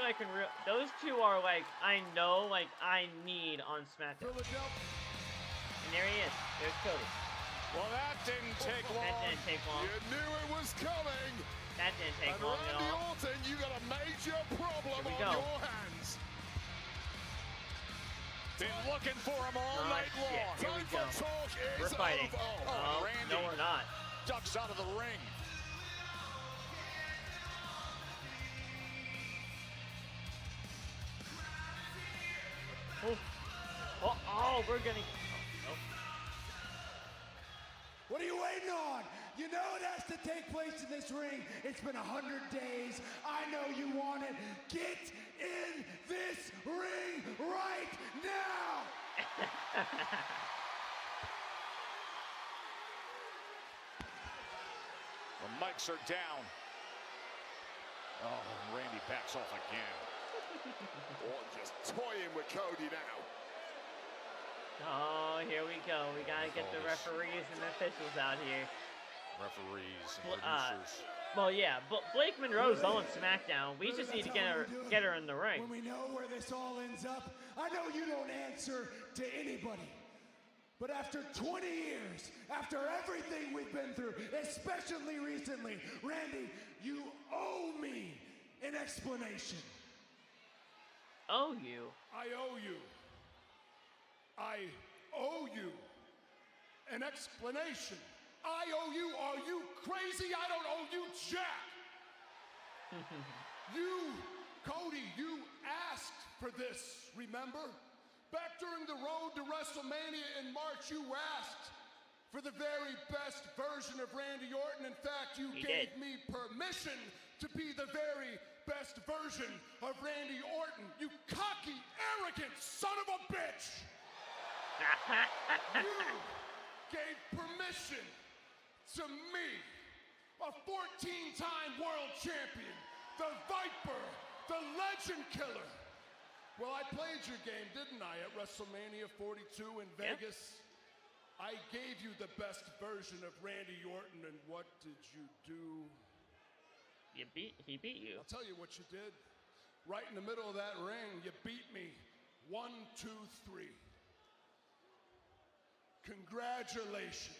those two are like I know, like I need on SmackDown. And there he is. There's Cody. Well, that didn't take long. That didn't take long. You knew it was coming. That didn't take And long at Randy all. Orton, you got a major problem Here we on go. your hands. Been looking for him all night shit. long. Here we Time go. for talk is We're fighting. over. Oh, Randy no, we're not. ducks out of the ring. Oh, we're gonna. What are you waiting on? You know it has to take place in this ring. It's been 100 days. I know you want it. Get in this ring right now! The mics are down. Oh, Randy backs off again. Orton just toying with Cody now. Oh, here we go. We gotta get the referees and officials out here. Referees and Well, producers. Well, yeah, but Blake Monroe's on SmackDown. We just need to get her in the ring. When we know where this all ends up, I know you don't answer to anybody. But after 20 years, after everything we've been through, especially recently, Randy, you owe me an explanation. Oh, you. I owe you. I owe you an explanation. I owe you. Are you crazy? I don't owe you jack. You, Cody, you asked for this, remember? Back during the road to WrestleMania in March, you asked for the very best version of Randy Orton. In fact, you gave me permission to be the very best version of Randy Orton. You cocky, arrogant son of a bitch! You gave permission to me a 14-time world champion, the Viper, the Legend Killer. Well, I played your game, didn't I, at WrestleMania 42 in Vegas? I gave you the best version of Randy Orton, and what did you do? He beat you. I'll tell you what you did. Right in the middle of that ring, you beat me. 1, 2, 3. Congratulations.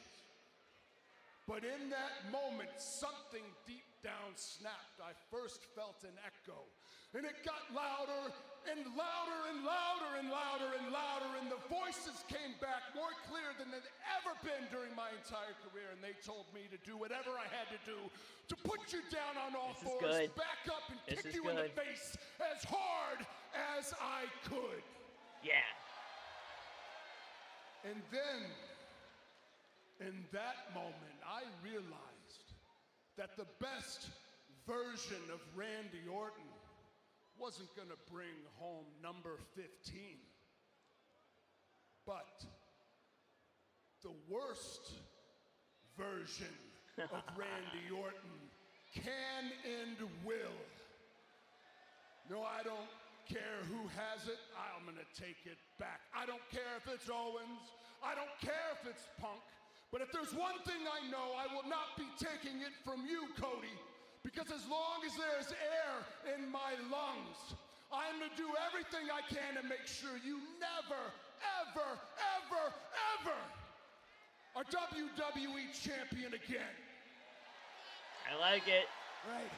But in that moment, something deep down snapped. I first felt an echo, and it got louder and louder and louder and louder and louder, and the voices came back more clear than they'd ever been during my entire career, and they told me to do whatever I had to do to put you down on all fours, back up and kick you in the face as hard as I could. Yeah. And then, in that moment, I realized that the best version of Randy Orton wasn't gonna bring home number 15. But the worst version of Randy Orton can and will. No, I don't care who has it, I'm gonna take it back. I don't care if it's Owens, I don't care if it's Punk, but if there's one thing I know, I will not be taking it from you, Cody, because as long as there's air in my lungs, I'm gonna do everything I can to make sure you never, ever, ever, ever are WWE champion again. I like it. Right.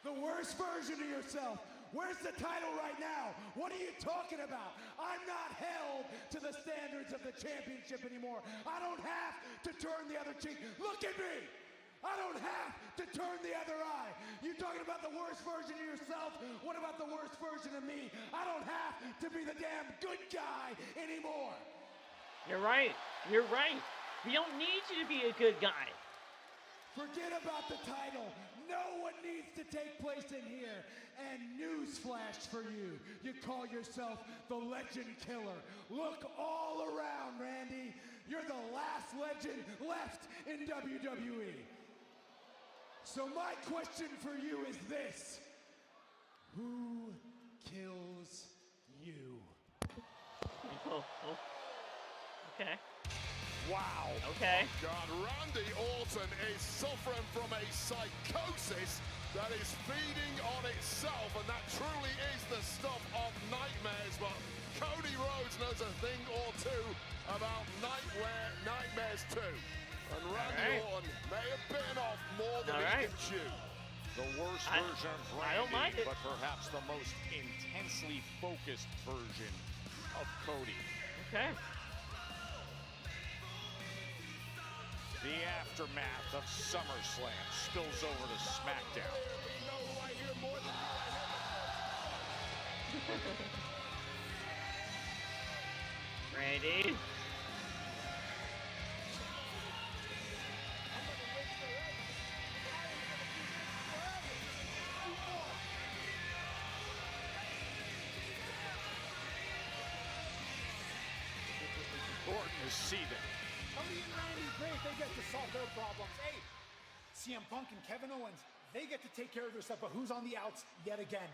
The worst version of yourself. Where's the title right now? What are you talking about? I'm not held to the standards of the championship anymore. I don't have to turn the other cheek. Look at me. I don't have to turn the other eye. You talking about the worst version of yourself? What about the worst version of me? I don't have to be the damn good guy anymore. You're right. You're right. We don't need you to be a good guy. Forget about the title. No one needs to take place in here. And newsflash for you. You call yourself the Legend Killer. Look all around, Randy. You're the last legend left in WWE. So my question for you is this. Who kills you? Okay. Wow. Okay. Oh God, Randy Orton is suffering from a psychosis that is feeding on itself, and that truly is the stuff of nightmares. But Cody Rhodes knows a thing or two about nightmares too. And Randy Orton may have bitten off more than he can chew. The worst version of Randy, I don't mind it. but perhaps the most intensely focused version of Cody. Okay. The aftermath of SummerSlam spills over to SmackDown. Randy. Orton is seething. Cody and Randy, great, they get to solve their problems. Hey, CM Punk and Kevin Owens, they get to take care of their stuff, but who's on the outs yet again?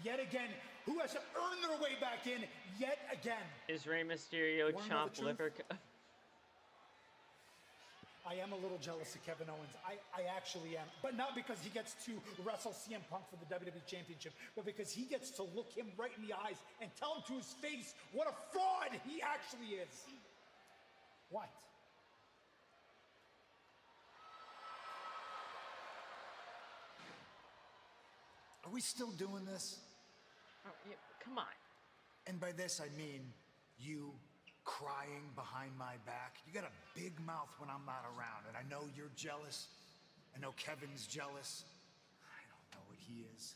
Yet again, who has to earn their way back in yet again? Is Rey Mysterio chop liver? I am a little jealous of Kevin Owens. I actually am. But not because he gets to wrestle CM Punk for the WWE Championship, but because he gets to look him right in the eyes and tell him to his face what a fraud he actually is. What? Are we still doing this? Oh, yeah, come on. And by this, I mean you crying behind my back. You got a big mouth when I'm not around, and I know you're jealous. I know Kevin's jealous. I don't know what he is.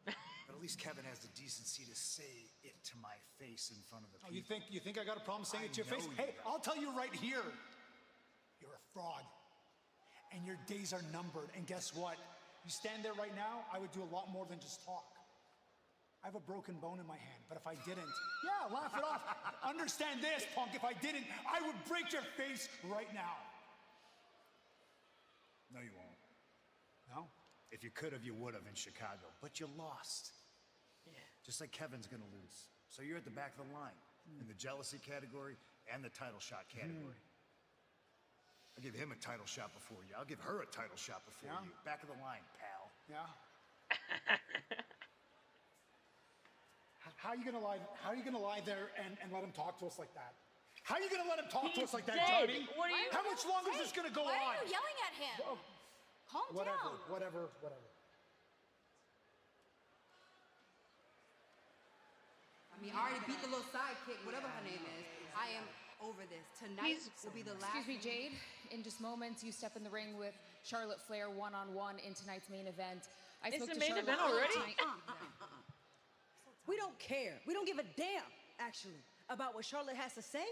But at least Kevin has the decency to say it to my face in front of the people. You think I got a problem saying it to your face? Hey, I'll tell you right here. You're a fraud. And your days are numbered. And guess what? You stand there right now, I would do a lot more than just talk. I have a broken bone in my hand, but if I didn't, yeah, laugh it off. Understand this, Punk, if I didn't, I would break your face right now. If you could have, you would have in Chicago. But you lost. Yeah. Just like Kevin's gonna lose. So you're at the back of the line in the jealousy category and the title shot category. I'll give him a title shot before you. I'll give her a title shot before you. Back of the line, pal. Yeah. How are you gonna lie? How are you gonna lie there and let him talk to us like that? How are you gonna let him talk to us like that, Johnny? What are you? How much longer is this gonna go on? Why are you yelling at him? Oh, Calm down. Whatever. I mean, I already beat the little sidekick, whatever her name is. I am over this. Tonight will be the last. Excuse me, Jade. In just moments, you step in the ring with Charlotte Flair one-on-one in tonight's main event. It's the main event already? We don't care. We don't give a damn, actually, about what Charlotte has to say.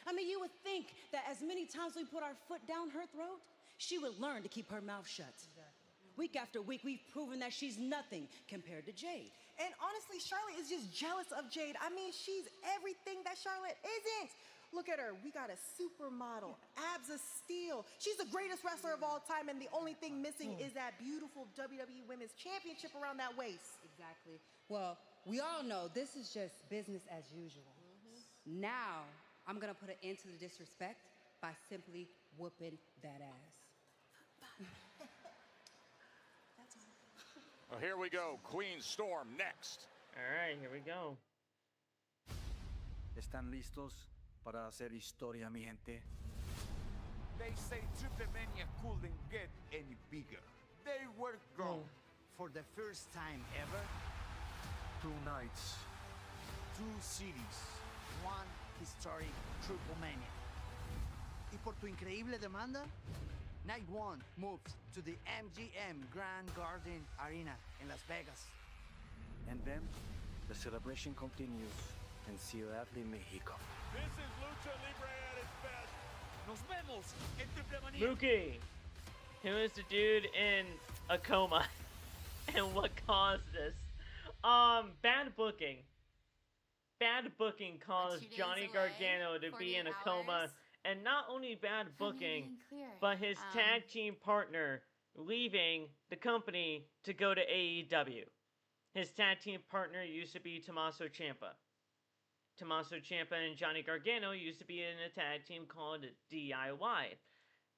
I mean, you would think that as many times we put our foot down her throat, she would learn to keep her mouth shut. Exactly. Week after week, we've proven that she's nothing compared to Jade. And honestly, Charlotte is just jealous of Jade. I mean, she's everything that Charlotte isn't. Look at her. We got a supermodel, abs of steel. She's the greatest wrestler of all time, and the only thing missing is that beautiful WWE Women's Championship around that waist. Exactly. Well, we all know this is just business as usual. Now, I'm gonna put an end to the disrespect by simply whooping that ass. Well, here we go. Queen Storm next. All right, here we go. ¿Están listos para hacer historia, mi gente? They say Triple Mania couldn't get any bigger. They were wrong. For the first time ever, 2 nights. 2 cities, 1 historic Triple Mania. Y por tu increíble demanda, Night 1 moves to the MGM Grand Garden Arena in Las Vegas. And then, the celebration continues in Ciudad de Mexico. This is Lucha Libre at its best. Nos vemos en Triple Mania. Mookie, who is the dude in a coma, and what caused this? Bad booking. Bad booking caused Johnny Gargano to be in a coma, and not only bad booking, but his tag team partner leaving the company to go to AEW. His tag team partner used to be Tommaso Ciampa. Tommaso Ciampa and Johnny Gargano used to be in a tag team called DIY.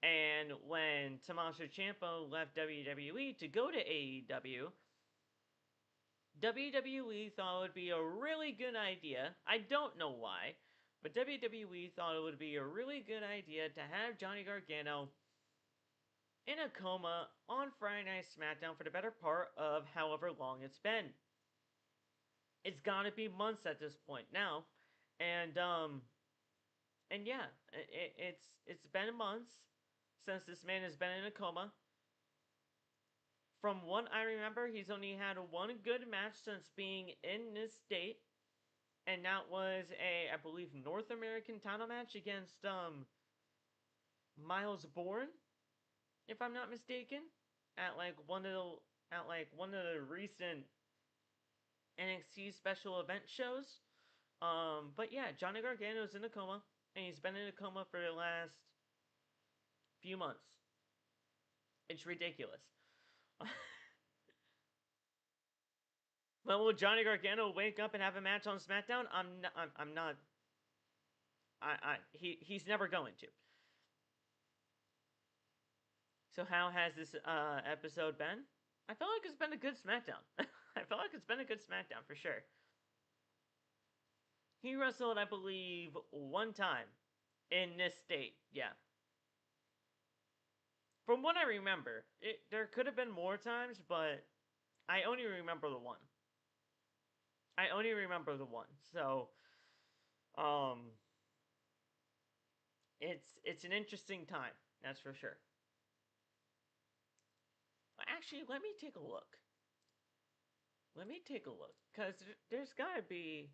And when Tommaso Ciampa left WWE to go to AEW, WWE thought it would be a really good idea. I don't know why, but WWE thought it would be a really good idea to have Johnny Gargano in a coma on Friday Night SmackDown for the better part of however long it's been. It's gotta be months at this point now, and yeah, it's been months since this man has been in a coma. From what I remember, he's only had 1 good match since being in this state, and that was a, I believe, North American title match against Miles Bourne, if I'm not mistaken, at one of the recent NXT special event shows. But yeah, Johnny Gargano's in a coma, and he's been in a coma for the last few months. It's ridiculous. But will Johnny Gargano wake up and have a match on SmackDown? I'm not. He's never going to. So how has this episode been? I feel like it's been a good SmackDown. I feel like it's been a good SmackDown for sure. He wrestled, I believe, 1 time in this state. Yeah. From what I remember, there could have been more times, but I only remember the 1. I only remember the 1. So, it's an interesting time, that's for sure. Actually, let me take a look. Because there's gotta be...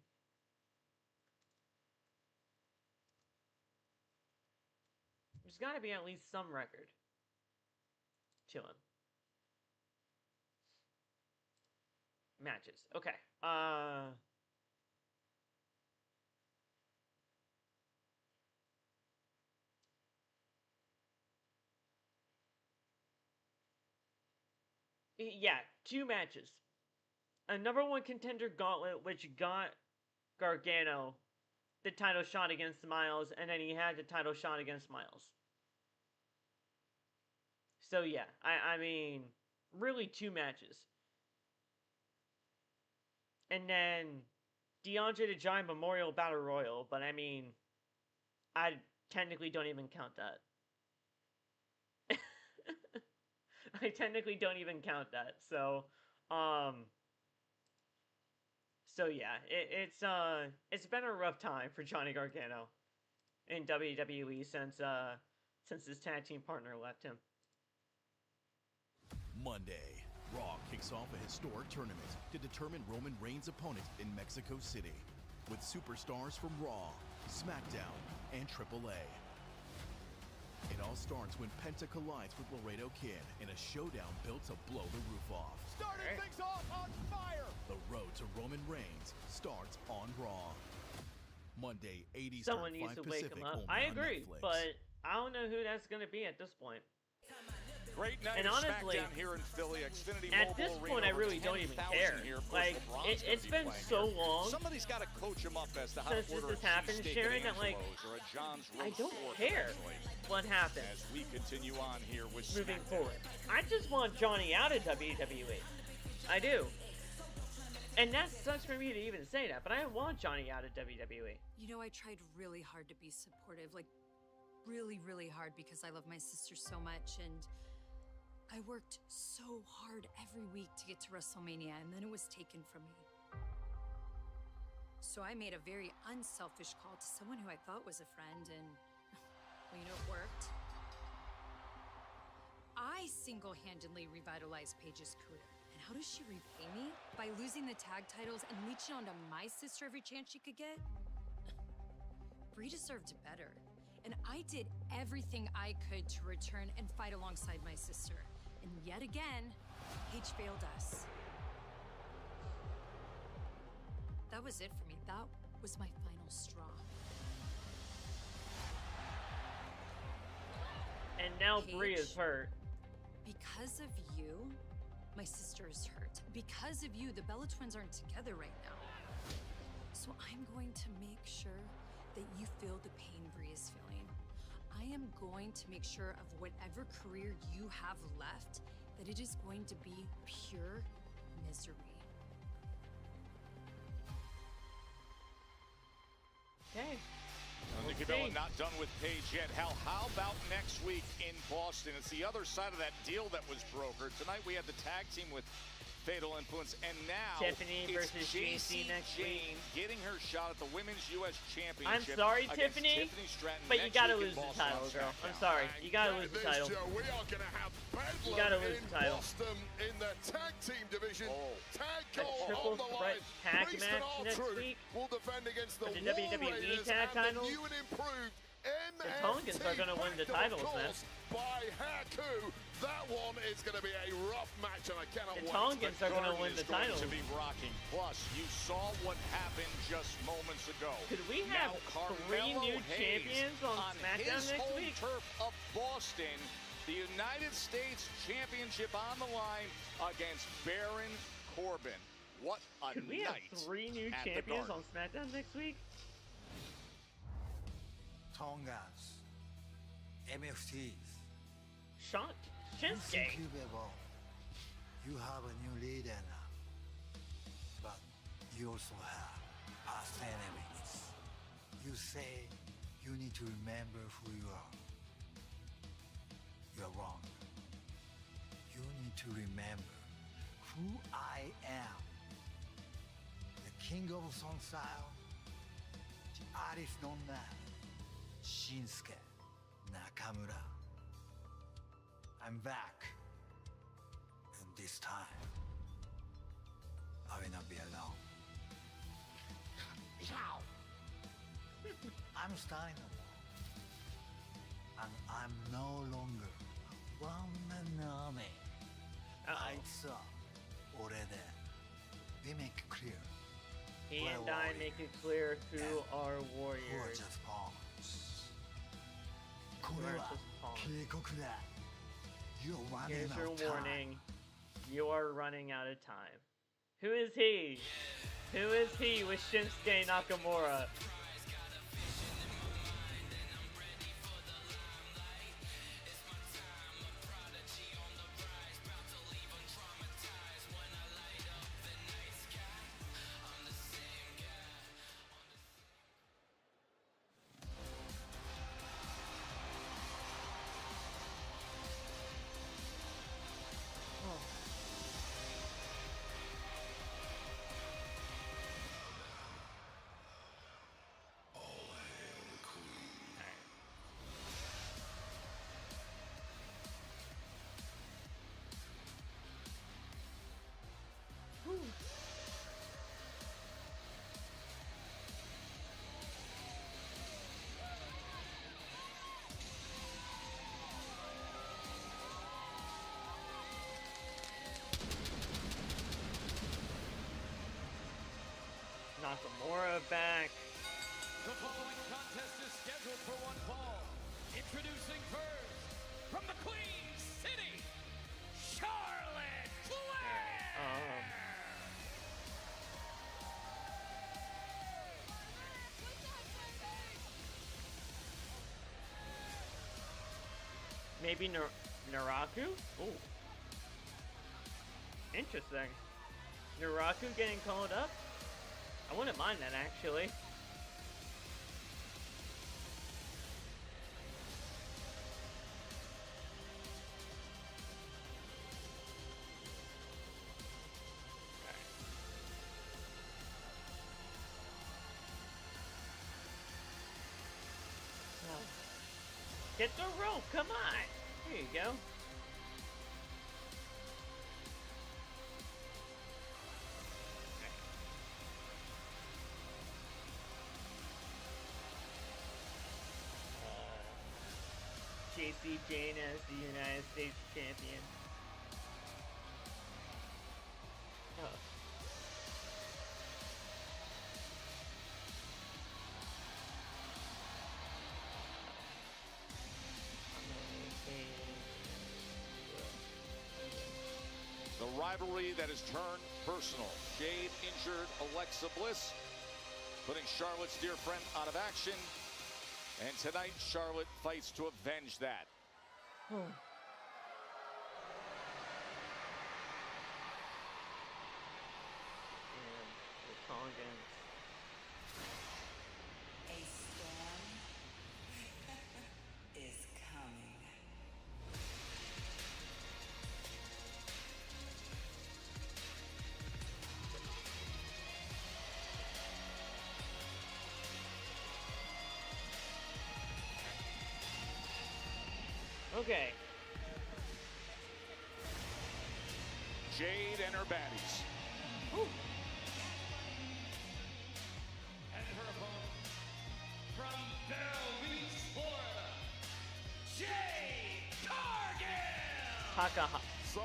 There's gotta be at least some record to him. Matches. Okay. Yeah, 2 matches. A number 1 contender gauntlet, which got Gargano the title shot against Miles, and then he had the title shot against Miles. So yeah, I mean, really 2 matches. And then DeAndre the Giant Memorial Battle Royal, but I mean, I technically don't even count that. I technically don't even count that. So yeah, it's been a rough time for Johnny Gargano in WWE since his tag team partner left him. Monday, Raw kicks off a historic tournament to determine Roman Reigns' opponent in Mexico City, with superstars from Raw, SmackDown, and AAA. It all starts when Penta collides with Laredo Kid in a showdown built to blow the roof off. Starting things off on fire! The road to Roman Reigns starts on Raw. Monday, 80s Someone needs to wake him up. I agree, but I don't know who that's going to be at this point. Great night and honestly, SmackDown here in Philly. Xfinity at this point, I really don't even care. Like, it's been so long Somebody's got to coach him up as to how since this has happened, Sharon, that like, I don't care what happens as we continue on here with moving SmackDown. forward. I just want Johnny out of WWE. I do. And that sucks for me to even say that, but I want Johnny out of WWE. You know, I tried really hard to be supportive, like really, really hard, because I love my sister so much, and I worked so hard every week to get to WrestleMania, and then it was taken from me. So I made a very unselfish call to someone who I thought was a friend, and, well, you know, it worked. I single-handedly revitalized Paige's career. And how does she repay me? By losing the tag titles and leeching onto my sister every chance she could get? Brie deserved better. And I did everything I could to return and fight alongside my sister. And yet again, Paige failed us. That was it for me. That was my final straw. And now Paige, Brie is hurt. Because of you, my sister is hurt. Because of you, the Bella twins aren't together right now. So I'm going to make sure that you feel the pain Brie is feeling. I am going to make sure of whatever career you have left, that it is going to be pure misery. Okay. Nikki Bella not done with Paige yet. How about next week in Boston? It's the other side of that deal that was brokered. Tonight we had the tag team with Fatal Influence, and now Tiffany it's versus JC JC next Jane week. getting her shot at the Women's U.S. Championship. I'm sorry, against Tiffany, Stratton but you next gotta week in lose the Boston title, on girl. I'm SmackDown. sorry. You gotta lose the title. Joe, we are going to have You gotta lose in the title. Boston in the tag team division. Tag A goal triple on the threat line. tag Priest match and next R-Truth week will defend against the for the War WWE Raiders tag and the titles. new and improved The Tongans are gonna win the titles, man. By Haku. That one is going to be a rough match, and I cannot The wait. Tongans are gonna win the Garden is titles. going to be rocking. Plus, you saw what happened just moments ago. Could we have Now, 3 new Carmelo Hayes champions on SmackDown his next home week? turf of Boston, the United States Championship on the line against Baron Corbin. What a Could we have night 3 new at the champions Garden. on SmackDown next week? Tongans, MFTs. Shinsuke. You have a new leader now, but you also have past enemies. You say you need to remember who you are. You're wrong. You need to remember who I am. The king of song style, the artist known as Shinsuke Nakamura. I'm back. And this time, I will not be alone. I'm starting alone. And I'm no longer one man army. I saw already. We make it clear. He we're and I warriors. make it clear who are Who are warriors. just pawns. Who are これは just pawns. 警告だ。You're running Here's out your of time. warning. You are running out of time. Who is he? Who is he with Shinsuke Nakamura? Nakamura back. The following contest is scheduled for one fall. Introducing first, from the Queen City, Charlotte Flair! Maybe Naraku? Ooh. Interesting. Naraku getting called up? I wouldn't mind that, actually. Get the rope, come on! There you go. JC Jane as the United States champion. Oh. The rivalry that has turned personal. Jade injured Alexa Bliss, putting Charlotte's dear friend out of action. And tonight, Charlotte fights to avenge that. Oh. And the Tongans. A storm is coming. Okay. Jade and her baddies. Ooh. And her opponent, from Bell Beach, Florida, Jade Cargill! So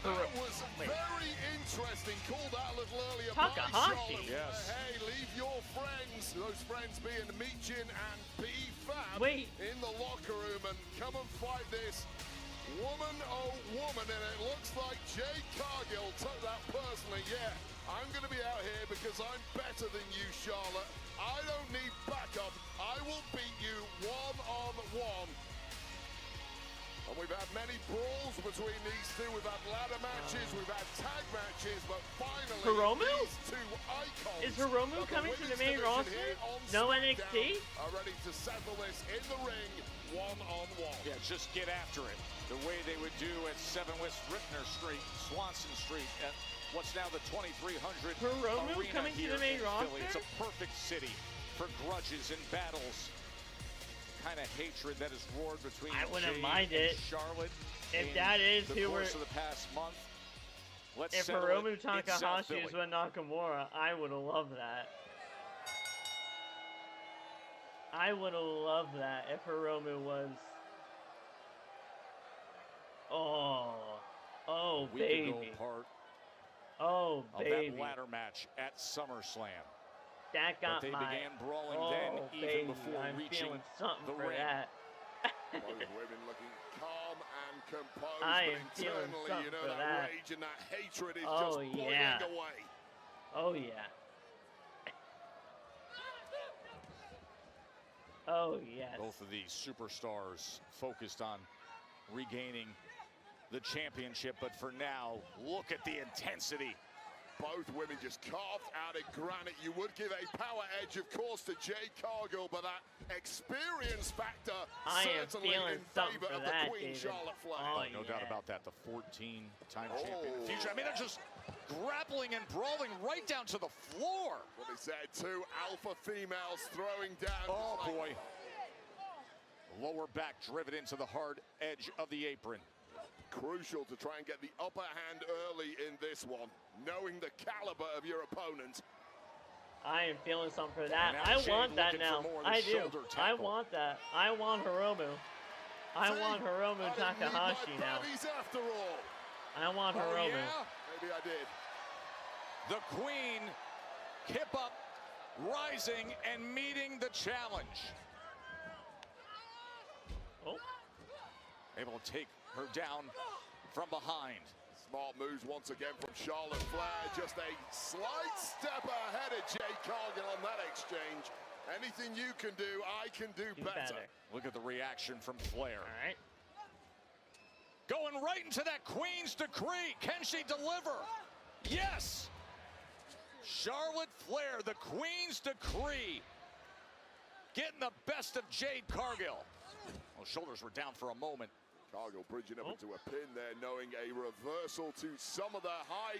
that was very interesting. Called out a little earlier Takahashi. by Charlotte. Yes. Hey, leave your friends, those friends being Michin and B-Fab, in the locker room and come and fight this woman, oh woman. And it looks like Jade Cargill took that personally. Yeah, I'm going to be out here because I'm better than you, Charlotte. I don't need backup. I will beat you one-on-one. And we've had many brawls between these two. We've had ladder matches, we've had tag matches, but finally, Hiromu? these two icons. Is Hiromu coming to the main roster? No NXT? Are ready to settle this in the ring, one-on-one. Yeah, just get after it. The way they would do at 7 West Rittner Street, Swanson Street, at what's now the 2300 Hiromu Arena coming to here the main in roster? Philly. It's a perfect city for grudges and battles. Kind of hatred that has roared between I wouldn't Jade mind and it. Charlotte. If that is the who we're... course of the past month. Let's if settle Hiromu it in South Takahashi Philly. is with Nakamura, I would have loved that. I would have loved that if Hiromu was... Oh, We baby. could go part Oh, of baby. that ladder match at SummerSlam. That got But they my... began brawling oh, then, baby, even before I'm reaching feeling something the for ring. that. Both women looking calm and composed, I but am feeling internally, something you know, for that that. rage and that hatred is Oh, just boiling yeah. away. Oh, yeah. Oh, yes. Both of these superstars focused on regaining the championship, but for now, look at the intensity. Both women just carved out of granite. You would give a power edge, of course, to Jade Cargill, but that experience factor I am certainly feeling in something favor for of that, the Queen, David. Charlotte Flair. Oh, No doubt yeah. about that. The 14-time champion in the future. I mean, they're just grappling and brawling right down to the floor. What they said, two alpha females throwing down. Oh, boy. Lower back driven into the hard edge of the apron. Crucial to try and get the upper hand early in this one, knowing the caliber of your opponent. I am feeling something for that. Now I Jade want that looking now. for more of the I do. shoulder I tackle. want that. I want Hiromu. I want Hiromu Takahashi now. After all. I want Hiromu. Yeah? Maybe I did. The Queen, hip up, rising and meeting the challenge. Oh. Able to take her down from behind. Smart moves once again from Charlotte Flair. Just a slight step ahead of Jade Cargill on that exchange. Anything you can do, I can do better. Look at the reaction from Flair. All right. Going right into that Queen's decree. Can she deliver? Yes. Charlotte Flair, the Queen's decree. Getting the best of Jade Cargill. Well, shoulders were down for a moment. Cargill bridging up into a pin there, knowing a reversal to some of the high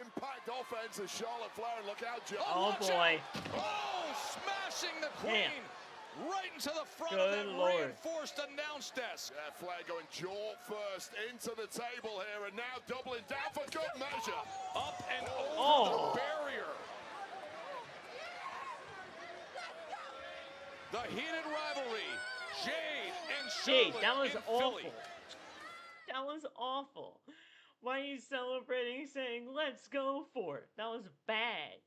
impact offense of Charlotte Flair. And look out, Joe. Oh, boy. Oh, smashing the Queen. Right into the front Good of that Lord. reinforced announce desk. Yeah, Flair going jaw first into the table here, and now doubling down for good measure. Up and over the barrier. The heated rivalry. Jade and Jade, Charlotte that was in awful. Philly. That was awful. Why are you celebrating saying, let's go for it? That was bad.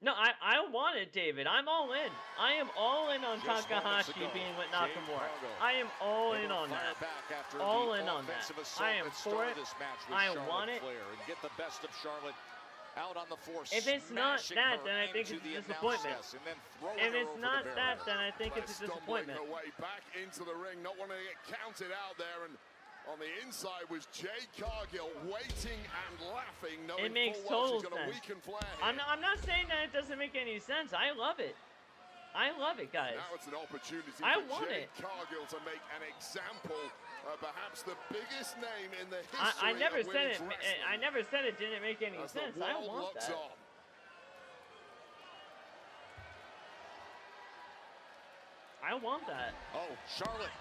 No, I want it, David. I'm all in. I am all in on Just moments Takahashi ago, being with Jade Nakamura. Cargill I am all in able to on fire that. back after All the in on that. offensive assault I am that for started it. this match with I Charlotte want it. Flair, and get the best of Charlotte out on the floor. If it's not smashing that, her then I think into it's the a disappointment. announce desk and then throwing If her it's over not the that, barrier. then I think Flair it's a stumbling disappointment. her way back into the ring, not wanting to get counted out there, and on the inside was Jade Cargill waiting and laughing, knowing It makes full well total she's going to sense. weaken Flair here. I'm not saying that it doesn't make any sense. I love it. I love it, guys. Now it's an opportunity I for want Jade it. Cargill to make an example of perhaps the biggest name in the history I never of said it. women's wrestling. I never said it didn't make any As the sense. I world want looks that. on. I want that. Oh, Charlotte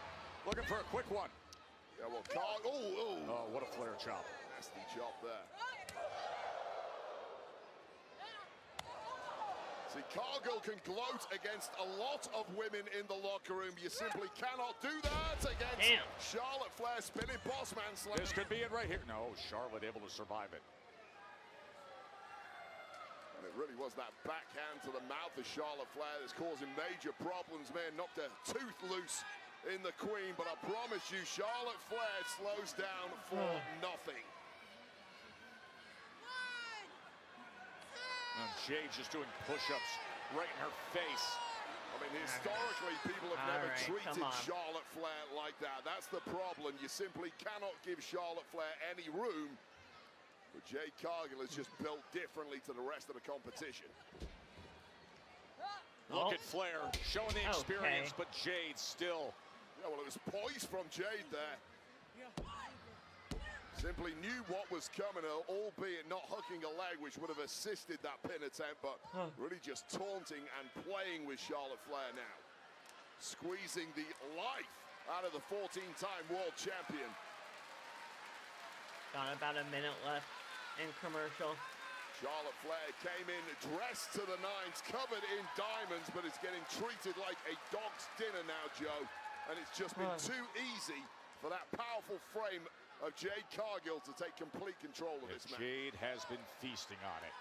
looking for a quick one. Yeah, well, oh, what a Flair chop. Nasty chop there. See, Cargill can gloat against a lot of women in the locker room. You simply cannot do that against Charlotte Flair. Spinning boss man slam. This could be it right here. No, Charlotte able to survive it. And it really was that backhand to the mouth of Charlotte Flair that's causing major problems, man. Knocked a tooth loose in the Queen, but I promise you, Charlotte Flair slows down for nothing. And Jade just doing push-ups right in her face. I mean, historically, people have never treated Charlotte Flair like that. That's the problem. You simply cannot give Charlotte Flair any room. But Jade Cargill is just built differently to the rest of the competition. Look at Flair showing the experience, but Jade still. Yeah, well, it was poised from Jade there. Simply knew what was coming, albeit not hooking a leg, which would have assisted that pin attempt, but really just taunting and playing with Charlotte Flair now. Squeezing the life out of the 14-time world champion. Got about a minute left in commercial. Charlotte Flair came in dressed to the nines, covered in diamonds, but is getting treated like a dog's dinner now, Joe. And it's just been too easy for that powerful frame of Jade Cargill to take complete control of this match. Jade has been feasting on it.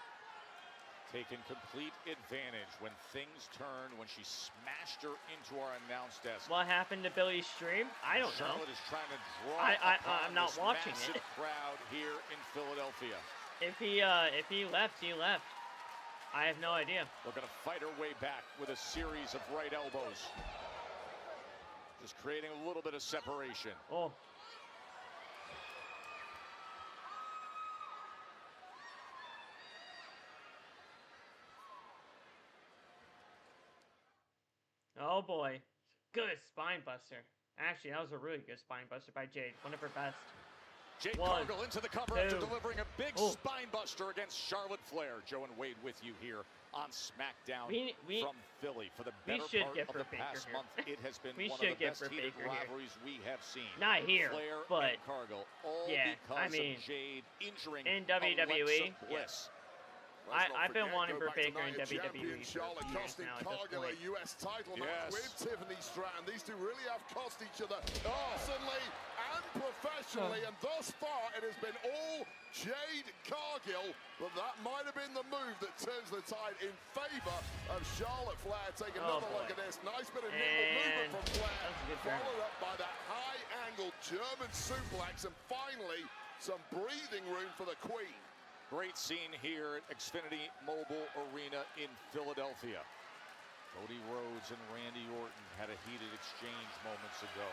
taking complete advantage when things turned, when she smashed her into our announce desk. What happened to Billy's stream? I don't know. Charlotte is trying to draw I'm not this watching massive it. crowd here in Philadelphia. If he left, he left. I have no idea. We're going to fight our way back with a series of right elbows. Just creating a little bit of separation. Oh. Oh boy. Good spine buster. Actually, that was a really good spine buster by Jade. One of her best. Jade Cargill into the cover after delivering a big spine buster against Charlotte Flair. Joe and Wade with you here on SmackDown from Philly. For the better part of the past month, it has been one of the best heated rivalries we have seen. Not here, Flair but and Cargill, all because of Jade injuring in WWE. Bliss. I've been wanting Britt Baker in WWE Charlotte costing Cargill a US title match with Tiffany Stratton. These two really have cost each other personally and professionally, and thus far it has been all Jade Cargill, but that might have been the move that turns the tide in favor of Charlotte Flair. Take another look at this. Nice bit of nimble movement from Flair, followed up by that high-angle German suplex, and finally some breathing room for the Queen. Great scene here at Xfinity Mobile Arena in Philadelphia. Cody Rhodes and Randy Orton had a heated exchange moments ago,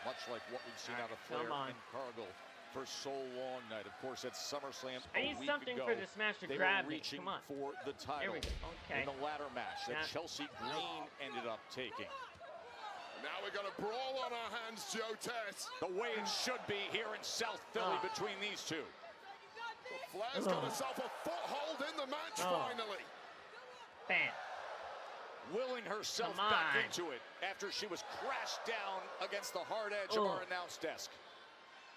much like what we've seen out of Flair and Cargill for so long night. Of course, at SummerSlam I need something for this match to grab me. Come on. For the title in the ladder match that Chelsea Green ended up taking. Now we're going to brawl on our hands, Joe Tess. The way it should be here in South Philly between these two. Flair's got herself a foothold in the match finally. Bam. Willing herself back into it after she was crashed down against the hard edge of our announce desk.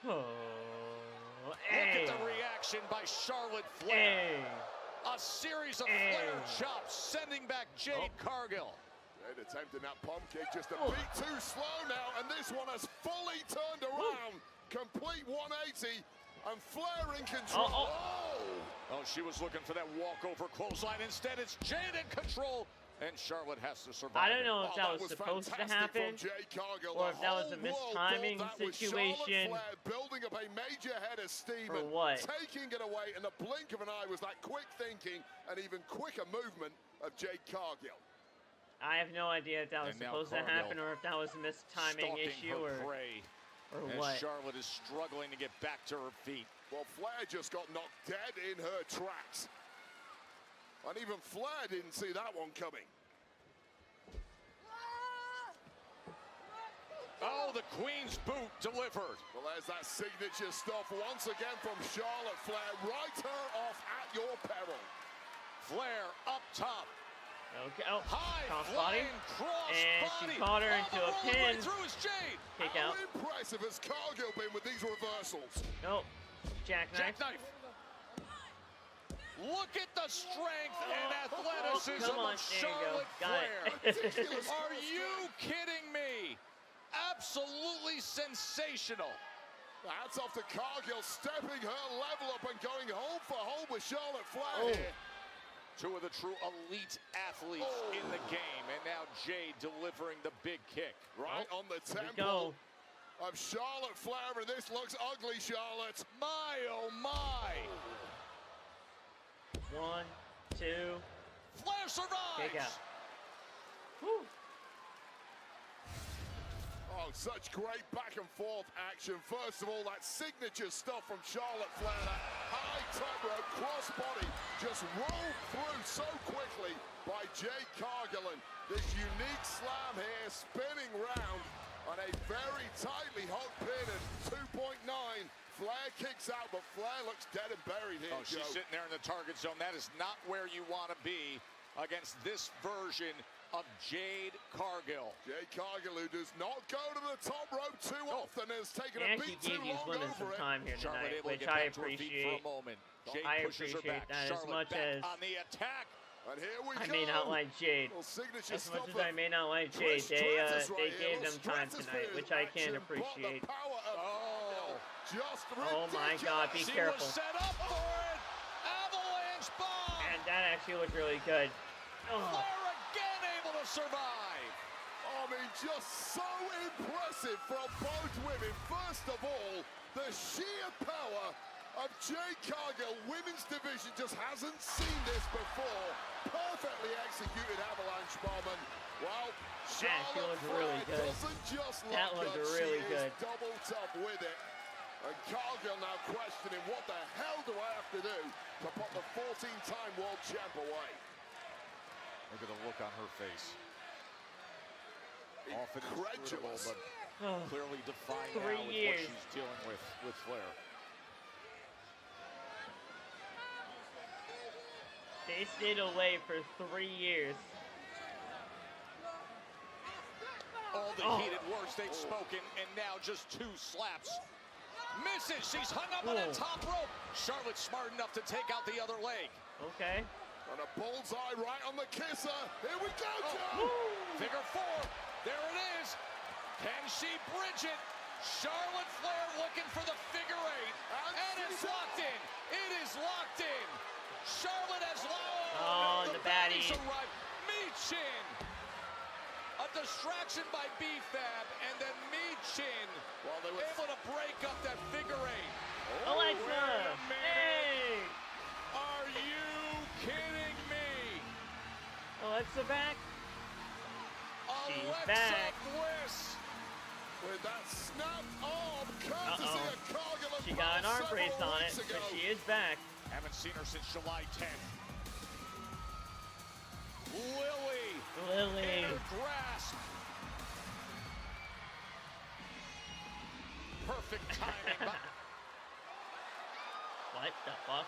Oh. Look at the reaction by Charlotte Flair. A series of Flair chops sending back Jade Cargill. Jade attempting that pump kick, just a beat too slow now, and this one has fully turned around. Complete 180. And Flair in control. Oh, she was looking for that walkover clothesline. Instead, it's Jade in control, and Charlotte has to survive. I don't know if that was supposed to happen, or if that was a mistiming situation, building up a major head of steam, or what. Taking it away in the blink of an eye was that quick thinking and even quicker movement of Jade Cargill. I have no idea if that was supposed to happen, or if that was a mistiming issue, or what. Charlotte is struggling to get back to her feet. Well, Flair just got knocked dead in her tracks. And even Flair didn't see that one coming. Oh, the Queen's boot delivered. Well, there's that signature stuff once again from Charlotte Flair. Write her off at your peril. Flair up top. Okay, high body, and she caught her into a pin. Kick out. How impressive has Cargill been with these reversals? Nope. Jackknife. Look at the strength and athleticism of Charlotte Flair. Are you kidding me? Absolutely sensational. Hats off to Cargill, stepping her level up and going home for home with Charlotte Flair here. Two of the true elite athletes in the game, and now Jade delivering the big kick. Right on the temple of Charlotte Flair, and this looks ugly, Charlotte. My, oh my. 1, 2. Flair survives. Kick out. Woo. Oh, such great back and forth action. First of all, that signature stuff from Charlotte Flair, that high top rope crossbody just rolled through so quickly by Jade Cargill, and this unique slam here spinning round on a very tightly hooked pin at 2.9. Flair kicks out, but Flair looks dead and buried here. Oh, she's sitting there in the target zone. That is not where you want to be against this version of Jade Cargill. Jade Cargill, who does not go to the top rope too often, has taken a beat too long over some time here tonight, which I appreciate. I appreciate that as much as on the attack. And here we I may not like Jade. As much as I may not like Jade, they gave them time tonight, which I can appreciate. Just oh my God, be careful. Set up for it. Avalanche bomb. that actually looked really good. Flair again able to survive. I mean, just so impressive from both women. First of all, the sheer power of Jade Cargill. Women's division just hasn't seen this before. Perfectly executed avalanche bomb. And, well, Charlotte really good. doesn't just look That looked good, really she good. is double top with it. And Cargill now questioning, what the hell do I have to do to put the 14-time world champ away? Look at the look on her face. Often Incredulous. but clearly defined now with what she's dealing with Flair. They stayed away for 3 years. All the heated words they've spoken, and now just 2 slaps. Misses. She's hung up on that top rope. Charlotte smart enough to take out the other leg. Okay. And a bullseye right on the kisser. Here we go, Joe. Figure 4. There it is. Can she bridge it? Charlotte Flair looking for the figure 8. And it's locked in. It is locked in. Charlotte has the baddies arrived. Michin. A distraction by B-Fab, and then Michin able to break up that figure 8. Alexa! Hey! Are you kidding me? Alexa back? She's Alexa back. Bliss. With that snapped arm, courtesy of Cargill. She got an arm brace on it, but she is back. Haven't seen her since July 10th. Lily. In her grasp. Perfect timing. What the fuck?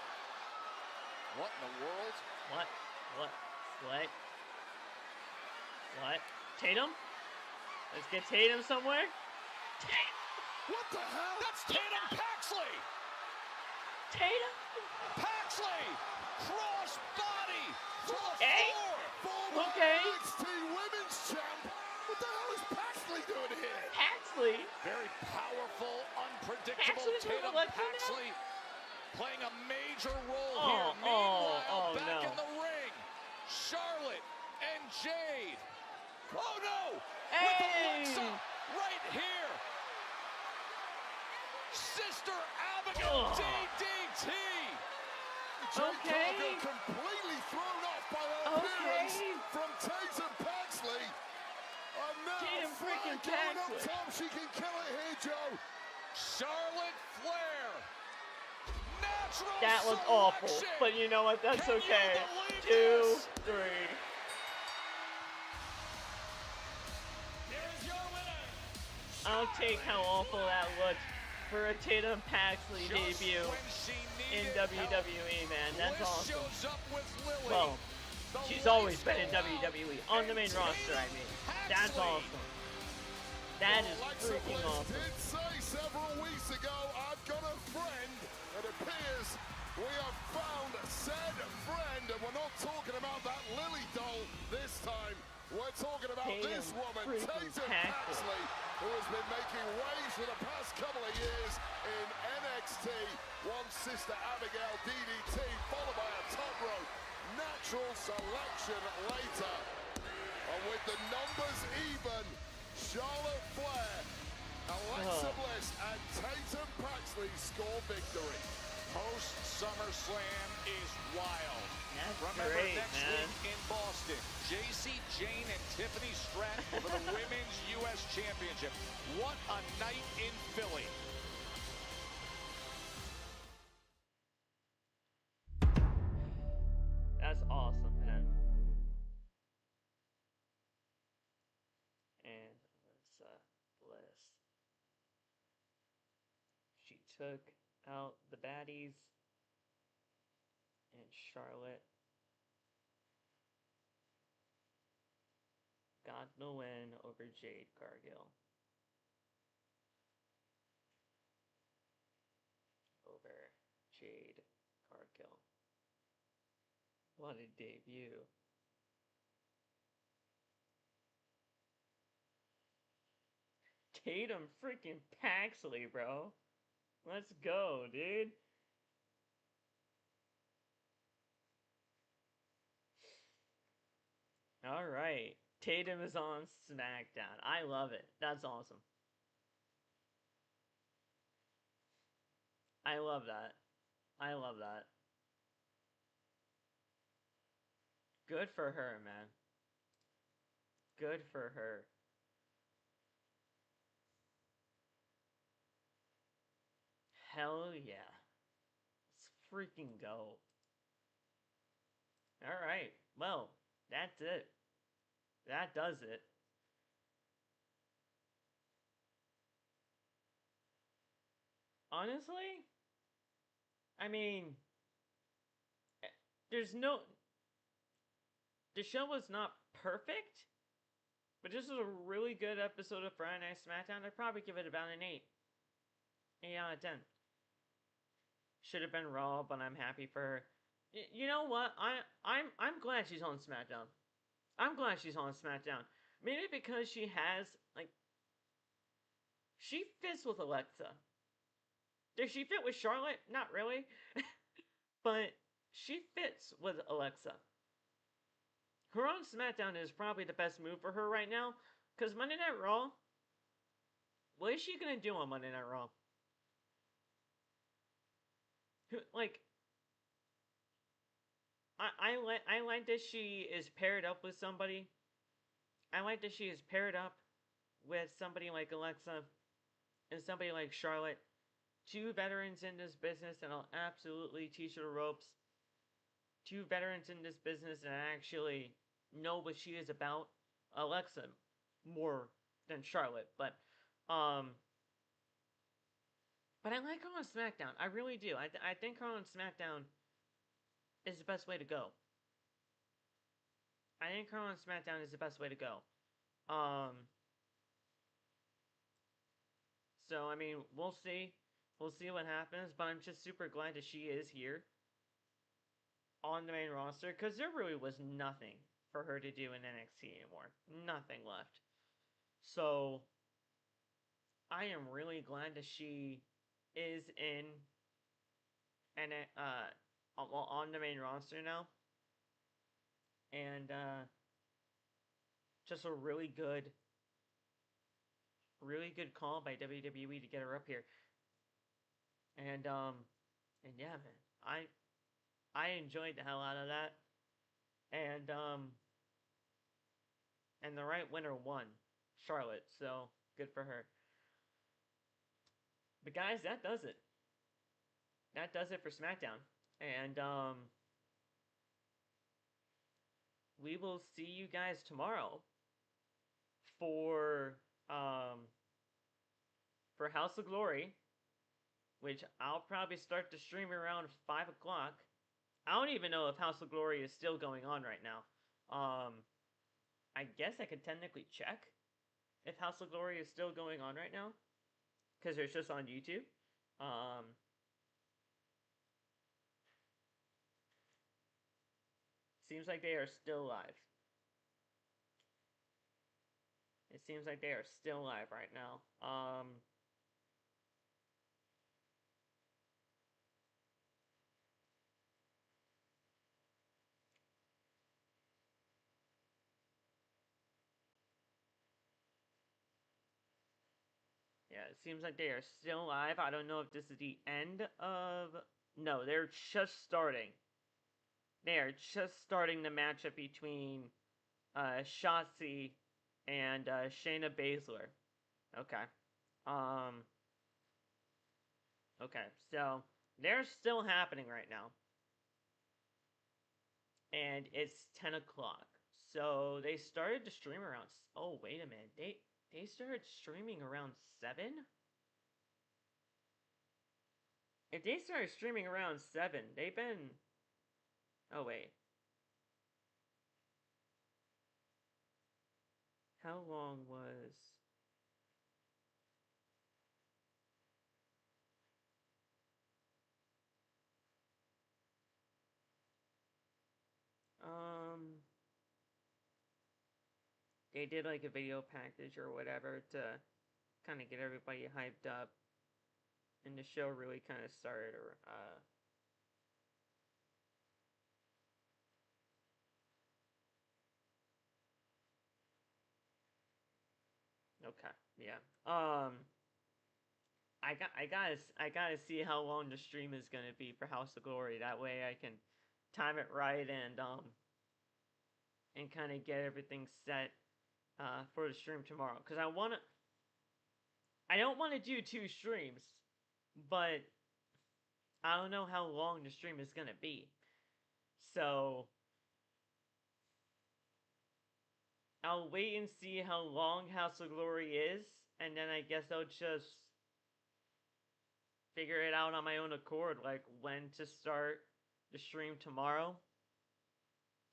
What in the world? What? Tatum? Let's get Tatum somewhere. What the hell? That's Tatum Paxley. Tatum? Paxley. Cross body. To the floor. Former NXT Women's Champ. What the hell is Paxley doing here? Paxley? Very powerful, unpredictable Tatum Paxley playing a major role here. Meanwhile, back in the ring, Charlotte and Jade. Oh no! With Alexa right here. Sister Abigail DDT. Jade Cargill completely thrown off by her appearance from Tatum Paxley. And now Tatum freaking going up Paxley. top, she can kill it here, Joe. Charlotte Flair. Natural That was selection. awful, but you know what? That's Can okay. you 2, 3. I'll take how awful that looked for a Tatum Paxley debut in WWE, man. That's awesome. Well, she's always been in WWE, on the main roster, I mean. That's awesome. That is freaking awesome. Did say several weeks ago, I've got a friend. It appears we have found said friend, and we're not talking about that Lily doll this time. We're talking about this woman, Tatum Paxley, who has been making waves for the past couple of years in NXT. One sister Abigail DDT, followed by a top rope natural selection later. And with the numbers even, Charlotte Flair, Alexa Bliss, and Tatum Paxley score victory. Post SummerSlam is wild. That's Remember great, next man. week in Boston, JC Jane and Tiffany Stratton for the Women's U.S. Championship. What a night in Philly. That's awesome, man. And Bliss. She took out the baddies, and Charlotte got the win over Jade Cargill. Jade Cargill. What a debut. Tatum freaking Paxley, bro. Let's go, dude. All right. Tatum is on SmackDown. I love it. That's awesome. I love that. I love that. Good for her, man. Good for her. Hell yeah. Let's freaking go. Alright. Well, that's it. That does it. Honestly, I mean, there's no... The show was not perfect, but this was a really good episode of Friday Night SmackDown. I'd probably give it about an 8. 8 out of 10. Should have been Raw, but I'm happy for her. You know what? I'm glad she's on SmackDown. I'm glad she's on SmackDown. Maybe because she has, like... She fits with Alexa. Does she fit with Charlotte? Not really. But she fits with Alexa. Her on SmackDown is probably the best move for her right now. Because Monday Night Raw... What is she going to do on Monday Night Raw? Like... I like that she is paired up with somebody. I like that she is paired up with somebody like Alexa and somebody like Charlotte. 2 veterans in this business that'll absolutely teach her the ropes. 2 veterans in this business that actually know what she is about. Alexa more than Charlotte, but I like her on SmackDown. I really do. I think her on SmackDown is the best way to go. I think her on SmackDown is the best way to go. So, I mean, we'll see. We'll see what happens, but I'm just super glad that she is here on the main roster, because there really was nothing for her to do in NXT anymore. Nothing left. So, I am really glad that she is in and on the main roster now. And just a really good call by WWE to get her up here. And yeah, man, I enjoyed the hell out of that. And the right winner won, Charlotte. So good for her. But guys, that does it. That does it for SmackDown. And we will see you guys tomorrow for House of Glory, which I'll probably start to stream around 5 o'clock. I don't even know if House of Glory is still going on right now. I guess I could technically check if House of Glory is still going on right now, because it's just on YouTube. Seems like they are still live. It seems like they are still live right now. Yeah, it seems like they are still live. I don't know if this is the end of... No, they're just starting. They are just starting the matchup between Shotzi and Shayna Baszler. Okay. Okay, so they're still happening right now. And it's 10 o'clock. So they started to stream around... Oh, wait a minute. They started streaming around 7? If they started streaming around 7, they've been... Oh, wait. How long was... They did like a video package or whatever to kind of get everybody hyped up. And the show really kind of started, Yeah. I gotta see how long the stream is gonna be for House of Glory. That way I can time it right and kind of get everything set for the stream tomorrow. Cause I don't want to do 2 streams, but I don't know how long the stream is gonna be. So I'll wait and see how long House of Glory is, and then I guess I'll just figure it out on my own accord, like when to start the stream tomorrow,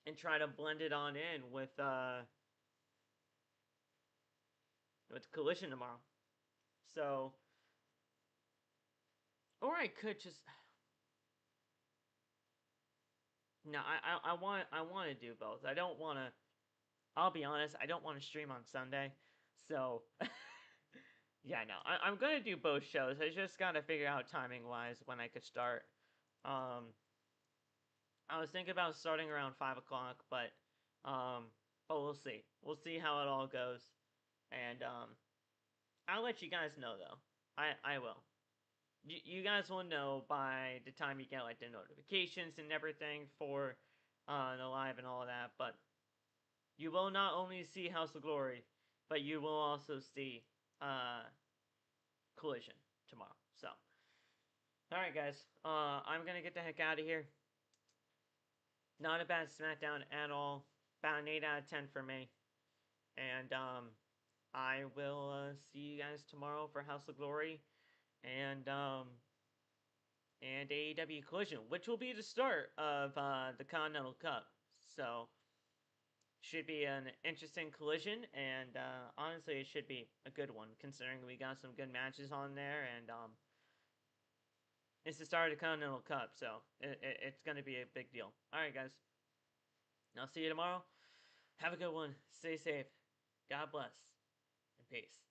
and try to blend it on in with Collision tomorrow. So, or I could just no, I want to do both. I don't want to. I'll be honest, I don't want to stream on Sunday, so yeah, no, I'm gonna do both shows. I just gotta figure out timing wise when I could start. I was thinking about starting around 5 o'clock, but we'll see. We'll see how it all goes, and I'll let you guys know though. I will. You guys will know by the time you get like the notifications and everything for the live and all of that, but you will not only see House of Glory, but you will also see Collision tomorrow. So, alright guys, I'm gonna get the heck out of here. Not a bad SmackDown at all. About an 8 out of 10 for me. And I will see you guys tomorrow for House of Glory and AEW Collision, which will be the start of the Continental Cup. So, should be an interesting collision, and honestly, it should be a good one, considering we got some good matches on there, and it's the start of the Continental Cup, so it's going to be a big deal. Alright, guys. I'll see you tomorrow. Have a good one. Stay safe. God bless. And peace.